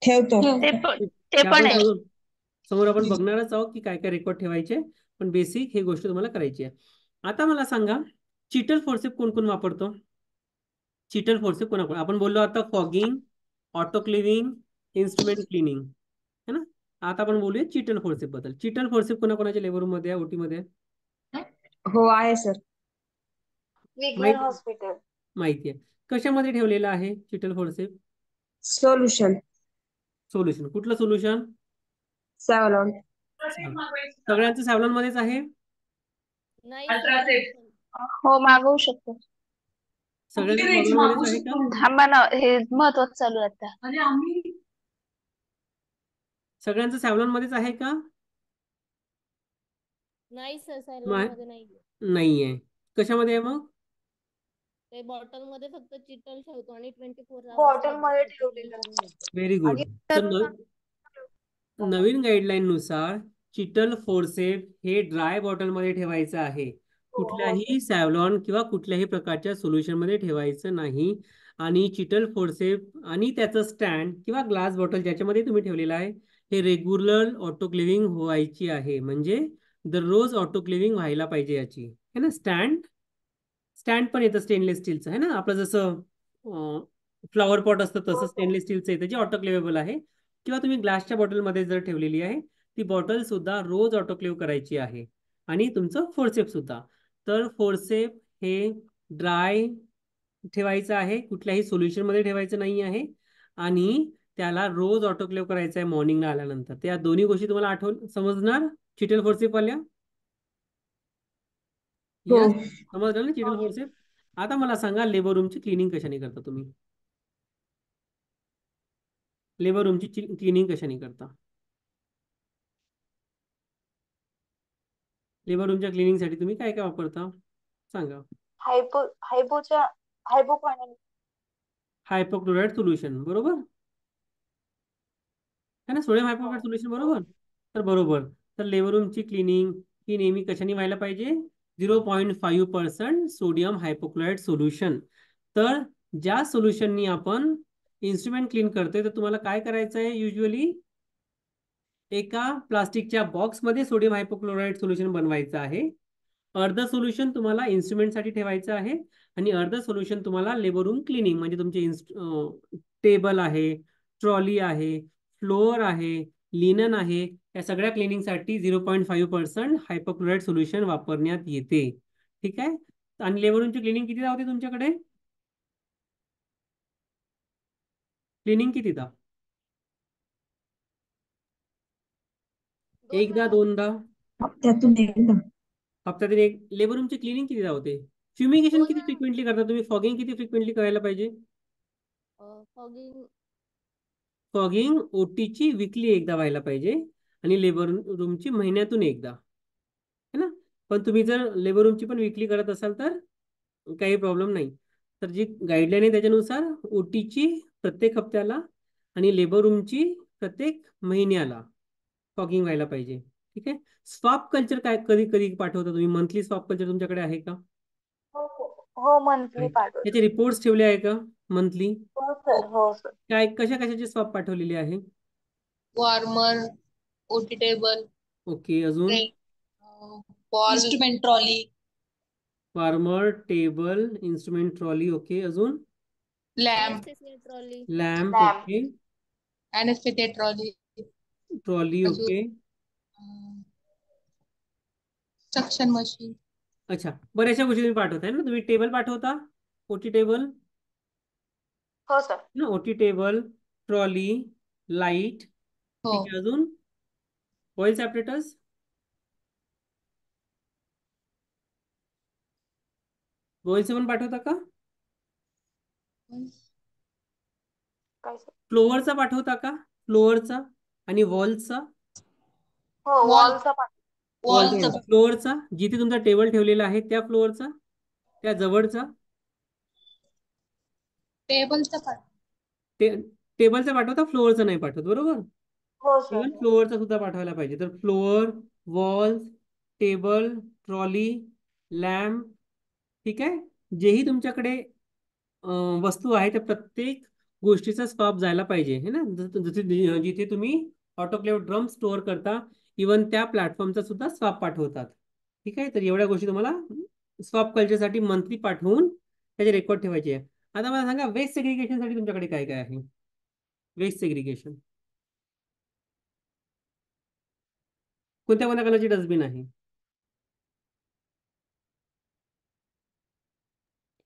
ठेवतो. ते पण आपण आहे. समोर आपण बघणारच आहोत की काय काय रेकॉर्ड ठेवायचे. पण बेसिक हे गोष्ट तुम्हाला करायची आहे. आता मला सांगा, चिटल फोर्सेप कोण कोण वापरतो? चिटल फोर्सेप कोणाकोण? आपण बोललो आता फॉगिंग, ऑटोक्लेव्हिंग, इन्स्ट्रुमेंट क्लिनिंग, है ना. आता आपण बोलूया चिटल फोर्सेप बद्दल. चिटल फोर्सेप कोणाकोणाच्या लेबर रूम मध्ये आहे, ओटी मध्ये? हो आहे सर. विघ्नर माहिती हॉस्पिटल. माहिती आहे. कशामध्ये ठेवलेलं आहे चिटल फोर्सेप? सोल्युशन. सोल्युशन. कुठलं सोल्युशन? सॅव्हलॉन. सगळ्यांचं सॅव्हलॉन मध्येच आहे? नाही सर. हो, मागवू शकतो. सगळ्यांचं सॅव्हलॉन मध्येच आहे का? थांबा ना, हे महत्वाचं चालू आहे आता. सगळ्यांचं सॅव्हलॉन मध्येच आहे का? नाही सर, सॅलॉन मध्ये नाही. नाहीये. कशामध्ये आहे मग? ते बॉटल मध्ये फक्त चिटल ठेवतो आणि 24 आवर्स बॉटल मध्ये ठेवलेलं. Very good. आणि तर नवीन गाईडलाईन नुसार चिटल फोर्सेप हे ड्राय बॉटल मध्ये ठेवायचं आहे. कुठल्याही सॅव्हलॉन किंवा कुठल्याही प्रकारच्या सोल्युशन मध्ये ठेवायचं नाही. आणि चिटल फोर्सेप आणि त्याचं स्टँड किंवा ग्लास बॉटल ज्याच्यामध्ये तुम्ही ठेवलेलं आहे, हे रेग्युलर ऑटोक्लेव्हिंग व्हायची आहे. म्हणजे दररोज ऑटोक्लेव्हिंग व्हायला पाहिजे याची, है ना. स्टँड पण येतं स्टेनलेस स्टीलचं, है ना. आपलं जसं फ्लॉवर पॉट असतं तसं स्टेनलेस स्टीलचं येतं जे ऑटोक्लेवेबल आहे. किंवा तुम्ही ग्लासच्या बॉटलमध्ये जर ठेवलेली आहे, ती बॉटल सुद्धा रोज ऑटोक्लेव्ह करायची आहे. आणि तुमचं फोर्सेप सुद्धा. तर फोर्सेप हे ड्राय ठेवायचं आहे, कुठल्याही सोल्युशन मध्ये ठेवायचं नाही आहे. आणि त्याला रोज ऑटोक्लेव्ह करायचं आहे मॉर्निंगला आल्यानंतर. त्या दोन्ही गोष्टी तुम्हाला आठवण समजणार चिटल फोर्सेप वाल्या? हो. यस, समजलं ना चिटल फोर्सेप. आता मला सांगा, लेबर रूमची क्लिनिंग कशाने करता तुम्ही? लेबर रूमची क्लिनिंग कशाने करता? लेबर रूमच्या क्लिनिंगसाठी तुम्ही काय काय वापरता सांगा? हायपोक्लोराइड हायपोक्लोराइड सोल्युशन, बरोबर है ना. सोडियम हायपोक्लोराइड सोल्युशन, बरोबर. तर बरोबर. तर लेबर रूमची क्लिनिंग ही नेहमी कशाने व्हायला पाहिजे? 0.5% सोडियम हायपोक्लोराइड सोल्युशन. तर ज्या सोल्युशननी आपण इन्स्ट्रुमेंट क्लीन करतोय, तर तुम्हाला काय करायचं आहे युजली? एका प्लास्टिकच्या बॉक्समध्ये सोडियम हायपोक्लोराइड सोल्युशन बनवायचं आहे. अर्ध सोल्युशन तुम्हाला इन्स्ट्रुमेंटसाठी ठेवायचं आहे आणि अर्ध सोल्युशन तुम्हाला लेबर रूम क्लिनिंग म्हणजे तुमचे टेबल आहे, ट्रॉली आहे, फ्लोअर आहे, लिनन आहे, या सगळ्या क्लिनिंगसाठी 0.5% हायपोक्लोराइड सोल्युशन वापरण्यात येते. ठीक आहे. आणि लेबर रूमची क्लिनिंग कितीदा होते तुमच्याकडे? क्लिनिंग कितीदा? एकदा, दोनदा? हप्त्यातून एकदा. हप्त्यातून एक. लेबर रूमची क्लिनिंग कितीदा होते? फ्युमिगेशन किती दोनदा. फ्रिक्वेंटली करता तुम्ही? फॉगिंग किती फ्रिक्वेंटली करायला पाहिजे? फॉगिंग फॉगिंग ओटीची वीकली एकदा व्हायला पाहिजे आणि लेबर रूमची महिन्यातून एकदा, है ना. पण तुम्ही जर लेबर रूमची पण वीकली करत असाल तर काही प्रॉब्लेम नाही. तर जी गाईडलाईन आहे त्याच्यानुसार ओटीची प्रत्येक हप्त्याला आणि लेबर रूमची प्रत्येक महिन्याला फॉगिंग व्हायला पाहिजे. ठीक आहे. स्वॅप कल्चर काय कधी कधी पाठवता तुम्ही? मंथली स्वॅप कल्चर तुमच्याकडे आहे का? हो मंथली त्याचे पाठवतो. रिपोर्ट्स ठेवले आहे का मंथली? हो सर, हो सर. काय कशा कशाचे स्वॅप पाठवलेले आहे? वॉर्मर, ओटी टेबल, ओके, अजून? Ball, instrument trolley, warmer, table, instrument trolley, okay, अजून? Lamp, anaesthesia trolley, lamp, lamp. Okay, anaesthesia trolley, trolley, अजून ओके. Suction machine. अच्छा, बऱ्याचशा गोष्टी तुम्ही पाठवताय ना. तुम्ही टेबल पाठवता, ओटी टेबल हो सर. ना, ओटी टेबल, ट्रॉली, लाईट, हो. ठीक आहे, अजून? ऑइल सेपरेटर्स, ऑइलचे पण पाठवता का? काय सर? फ्लोअरचा पाठवता का? फ्लोअरचा आणि वॉलचा? हो वॉल, वॉलचा पाठवतो. वॉलचा, वॉलचं फ्लोअरचा, जिथे तुमचा टेबल ठेवलेला आहे त्या फ्लोअरचा, त्या जवळचा? टेबलचं पाठ. ते टेबलचा पाठवता, फ्लोअरचा नाही पाठवत, बरोबर? हो सर. इव्हन फ्लोअरचा सुद्धा पाठवायला पाहिजे. तर floor, walls, table, trolley, lamp, ठीक आहे. जेही तुमच्याकडे वस्तू आहे त्या प्रत्येक गोष्टीचा स्टॉप जायला पाहिजे, है ना. जसे जिथे तुम्ही ऑटोक्लेव ड्रम स्टोअर करता, इवन त्या प्लॅटफॉर्मचा सुद्धा स्वॅप पाठवतात, ठीक आहे. तर एवढ्या गोष्टी तुम्हाला स्वॅप कल्चरसाठी मंथली पाठवून त्याचे रेकॉर्ड ठेवायचे आहे. आता मला सांगा, वेस्ट सेग्रिगेशनसाठी तुमच्याकडे काय काय आहे? वेस्ट सेग्रिगेशन कोणत्या कोणत्या कलरची डस्टबिन आहे?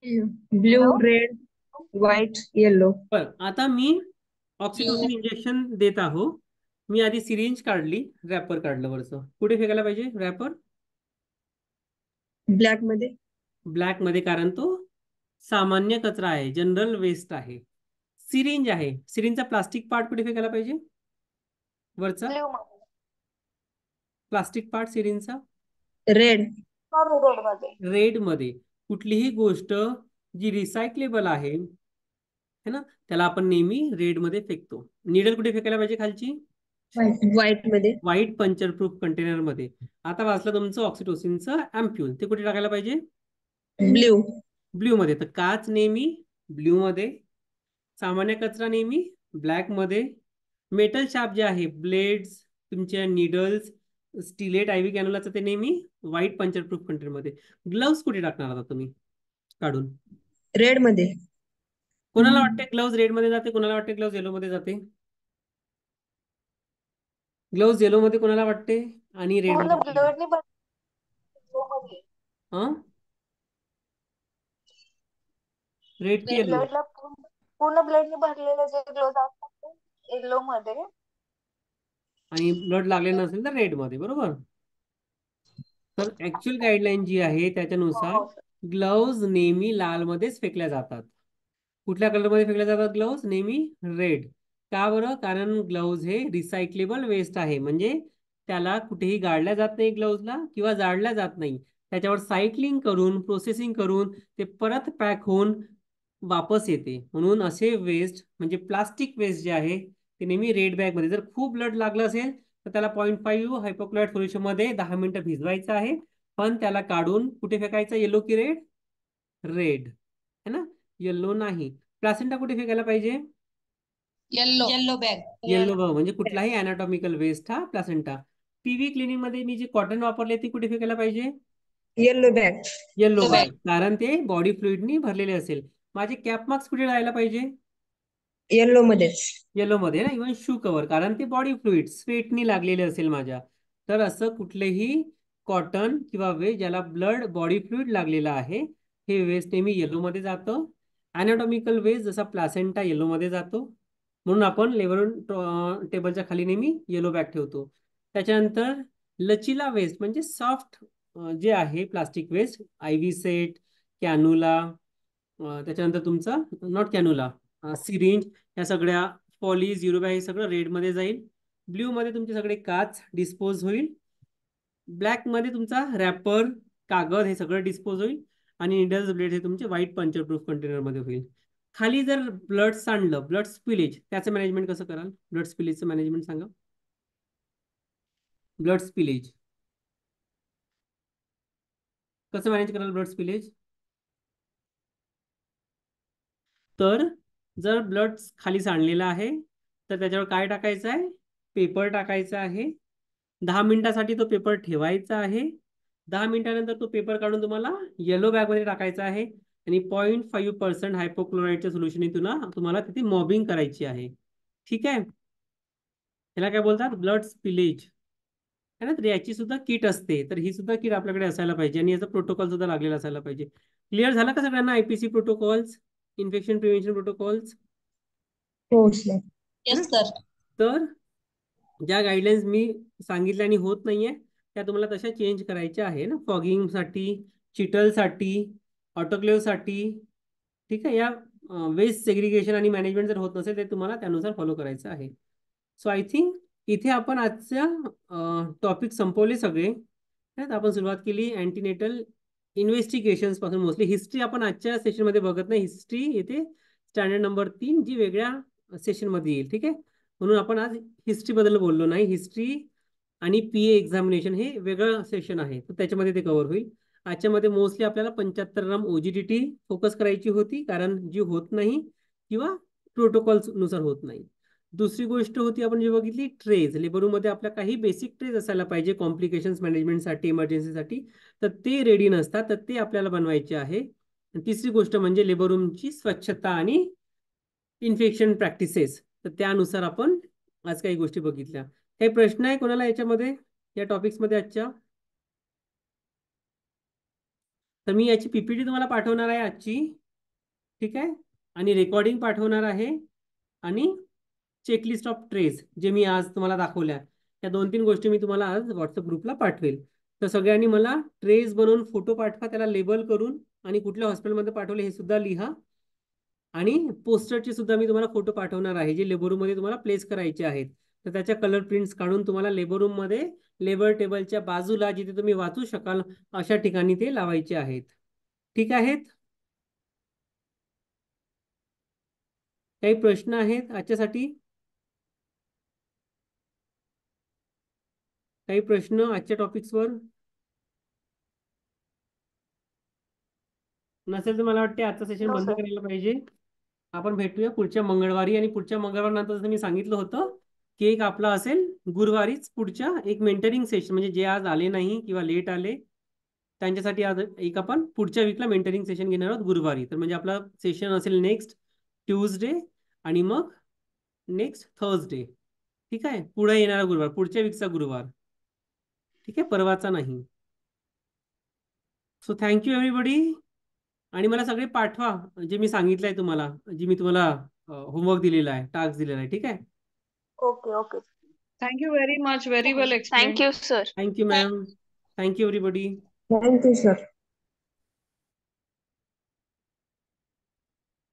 Blue, hello. Red, white, yellow. पण आता मी ब्ल्यू, ऑक्सिटोसिन इंजेक्शन देत आहो. मी आधी सिरिंज काढली, रॅपर काढलं वरचं. कुठे फेकायला पाहिजे रॅपर? ब्लॅक मध्ये. ब्लॅक मध्ये, कारण तो सामान्य कचरा आहे, जनरल वेस्ट आहे. सिरिंज आहे, सिरिंजचा प्लास्टिक पार्ट कुठे फेकायला पाहिजे? वरचा ब्ल्यू मध्ये. प्लास्टिक पार्ट सिरिंजचा रेड. सॉरी, रेड मध्ये. रेड मध्ये. कुठलीही गोष्ट जी रिसायकलेबल आहे, है ना, त्याला आपण नेहमी रेड मध्ये फेकतो. निडल कुठे फेकायला पाहिजे? खालची व्हाइट मध्ये. व्हाईट पंचर प्रूफ कंटेनर मध्ये. आता वाचलं तुमचं ऑक्सिटोसिनचं अँप्यूल, ते कुठे टाकायला पाहिजे? ब्ल्यू. ब्ल्यू मध्ये. तर काच नेहमी ब्ल्यू मध्ये, सामान्य कचरा नेहमी ब्लॅक मध्ये, मेटल शार्प जे आहे, ब्लेड्स, तुमच्या निडल्स, स्टिलेट, आयव्ही कॅनोलाचं, ते नेहमी व्हाईट पंचर प्रूफ कंटेनर मध्ये. ग्लव्स कुठे टाकणार आता तुम्ही काढून? रेड मध्ये. कोणाला वाटते ग्लव्स रेड मध्ये जाते, कोणाला वाटते ग्लव्स येलो मध्ये जाते? ग्लव्स येलो मध्ये कोणाला वाटते आणि रेड पूर्ण मध्ये? ब्लडनी मध्ये. हा, रेड की येलो? ब्लडला पूर्ण ब्लडनी भरलेले जे ग्लोव्ह असतात ते येलो मध्ये. आणि ब्लड लागले नसेल तर रेड मध्ये, बरोबर. तर ऍक्च्युअल गाईडलाईन जी आहे त्याच्यानुसार हो सर. ग्लव्ज नेहमी लाल मध्येच फेकल्या जातात. कुठल्या कलर मध्ये फेकल्या जातात ग्लव्ज? नेहमी रेड. का बरं? कारण ग्लव्ज हे रिसायकलेबल वेस्ट आहे, म्हणजे त्याला कुठेही गाडल्या जात नाही ग्लव्जला, किंवा जाळल्या जात नाही. त्याच्यावर सायकलिंग करून, प्रोसेसिंग करून ते परत पॅक होऊन वापस येते. म्हणून असे वेस्ट, म्हणजे प्लास्टिक वेस्ट जे आहे ते नेहमी रेड बॅग मध्ये. जर खूप ब्लड लागलं असेल तर त्याला 0.5 हायपोक्लोराइड सोल्युशन मध्ये 10 मिनिटं भिजवायचं आहे, पण त्याला काढून कुठे फेकायचं? येलो की रेड? रेड, है ना, येलो नाही. प्लासेंटा कुठे फेकायला पाहिजे? Yellow, yellow bag. येलो बघ, म्हणजे कुठलाही अनाटॉमिकल वेस्ट हा प्लासेंटा. पीव्ही क्लिनिंग मध्ये मी जी कॉटन वापरले ती कुठे फेकायला पाहिजे? Yellow bag. Yellow yellow bag, bag. कारण ते बॉडी फ्लुइडनी भरलेले असेल. माझे कॅप मार्क्स कुठे राहायला पाहिजे? येलो मध्येच. येलो मध्ये ना. इव्हन शू कव्हर, कारण ते बॉडी फ्लुइड स्वेटनी लागलेले असेल माझ्या. तर असं कुठलेही कॉटन किंवा वेस्ट ज्याला ब्लड बॉडी फ्लुइड लागलेला आहे, हे वेस्ट नेहमी येलो मध्ये जातं. अनाटॉमिकल वेस्ट जसा प्लासेंटा येलो मध्ये जातो, म्हणून आपण लेवरून टेबलच्या खाली नेहमी येलो बॅग ठेवतो. त्याच्यानंतर लचिला वेस्ट, म्हणजे सॉफ्ट जे आहे plastic waste, ivy set, cannula, त्याच्यानंतर तुमचा नॉट कॅनुला, सिरिंज, या सगळ्या पॉलीज, युरोबॅग, हे सगळं रेड मध्ये जाईल. ब्ल्यू मध्ये तुमचे सगळे काच डिस्पोज होईल. ब्लॅक मध्ये तुमचा रॅपर, कागद, हे सगळं डिस्पोज होईल. आणि निडल्स, ब्लेड हे तुमचे व्हाईट पंचर प्रूफ कंटेनर मध्ये होईल. खाली जर ब्लड सांडलं, ब्लड स्पिलेज, त्याचं मॅनेजमेंट कसं कराल? ब्लड स्पिलेजचं मॅनेजमेंट सांगा. ब्लड स्पिलेज कसं मॅनेज कराल? ब्लड स्पिलेज तर जर ब्लड खाली सांडलेला आहे तर त्याच्यावर काय टाकायचं आहे, पेपर टाकायचा आहे. 10 मिनिटासाठी तो पेपर ठेवायचा आहे. 10 मिनिटानंतर तो पेपर काढून तुम्हाला येलो बॅगमध्ये टाकायचा आहे आणि 0.5% हायपोक्लोराईडच्या सोल्युशनने तुम्हाला तिथे मॉबिंग करायची आहे. ठीक आहे, ह्याला काय बोलतात, ब्लड स्पिलेज है ना. तर याची सुद्धा किट असते, तर ही सुद्धा किट आपल्याकडे असायला पाहिजे आणि याचा प्रोटोकॉल सुद्धा लागलेला असायला पाहिजे. क्लिअर झाला का सगळ्यांना IPC protocols, infection prevention protocols? हो सर. Yes sir. तर ज्या गाईडलाईन्स मी सांगितल्या आणि होत नाहीये त्या तुम्हाला तशा चेंज करायच्या आहे ना, फॉगिंगसाठी, चिटलसाठी, ऑटोक्लेव्हसाठी. ठीक आहे, या वेस्ट सेग्रिगेशन आणि मॅनेजमेंट जर होत नसेल ते तुम्हाला त्यानुसार फॉलो करायचं आहे. सो आय थिंक इथे आपण आजच्या टॉपिक संपवले सगळे. आपण सुरुवात केली अँटीनेटल इन्व्हेस्टिगेशन्स पासून. मोस्टली हिस्ट्री आपण आजच्या सेशनमध्ये बघत नाही. हिस्ट्री येते स्टँडर्ड नंबर 3 जी वेगळ्या सेशनमध्ये येईल. ठीक आहे, म्हणून आपण आज हिस्ट्री बद्दल बोललो नाही. हिस्ट्री आणि PA एक्झामिनेशन हे वेगळं सेशन आहे, तर त्याच्यामध्ये ते कव्हर होईल. आजच्यामध्ये मोस्टली आपल्याला 75 ग्राम OGDT फोकस करायची होती, कारण जी होत नाही किंवा प्रोटोकॉल्स नुसार होत नाही. दुसरी गोष्ट होती आपण जी बघितली, ट्रेज. लेबर रूममध्ये आपल्या काही बेसिक ट्रेज असायला पाहिजे कॉम्प्लिकेशन्स मॅनेजमेंटसाठी, इमर्जन्सीसाठी, तर ते रेडी नसतात, तर ते आपल्याला बनवायचे आहे. तिसरी गोष्ट म्हणजे लेबर रूमची स्वच्छता आणि इन्फेक्शन प्रॅक्टिसेस, तर त्यानुसार आपण आज काही गोष्टी बघितल्या. काही प्रश्न आहे कोणाला याच्यामध्ये, या टॉपिक्समध्ये आजच्या? तर मी याची PPT तुम्हाला पाठवणार आहे आजची. ठीक आहे, आणि रेकॉर्डिंग पाठवणार आहे आणि चेकलिस्ट ऑफ ट्रेस जे मी आज तुम्हाला दाखवल्या, या 2-3 गोष्टी मी तुम्हाला आज व्हॉट्सअप ग्रुपला पाठवेल. तर सगळ्यांनी मला ट्रेस बनवून फोटो पाठवा, त्याला लेबल करून, आणि कुठल्या हॉस्पिटलमध्ये पाठवले हे सुद्धा लिहा. आणि पोस्टरचे सुद्धा मी तुम्हाला फोटो पाठवणार आहे जे लेबर रूममध्ये तुम्हाला प्लेस करायचे आहेत. तर त्याच्या कलर प्रिंट्स काढून तुम्हाला लेबर रूममध्ये लेबर टेबलच्या बाजूला जिथे तुम्ही वाचू शकाल अशा ठिकाणी ते लावायचे आहेत. ठीक आहेत, काही प्रश्न आहेत आजच्यासाठी? काही प्रश्न आजच्या टॉपिक्सवर नसेल तर मला वाटते आजचा सेशन No, बंद sir. करायला पाहिजे. आपण भेटूया पुढच्या मंगळवारी. आणि पुढच्या मंगळवार नंतर जसं मी सांगितलं होतं की एक आपला असेल गुरुवारीच पुढच्या एक मेंटरिंग सेशन, म्हणजे जे आज आले नाही किंवा लेट आले त्यांच्यासाठी आज एक आपण पुढच्या वीकला मेंटरिंग सेशन घेणार आहोत गुरुवारी. तर म्हणजे आपला सेशन असेल नेक्स्ट ट्यूजडे आणि मग नेक्स्ट थर्सडे. ठीक आहे, पुढे येणारा गुरुवार, पुढच्या वीकचा गुरुवार. ठीक आहे, परवाचा नाही. So thank you everybody. आणि मला सगळे पाठवा जे मी सांगितलंय तुम्हाला, जे मी तुम्हाला होमवर्क दिलेला आहे, टास्क दिलेला आहे. ठीक आहे, Okay, okay. Thank you very much. Very well explained. Thank you, sir. Thank you ma'am, thank you everybody. Thank you sir.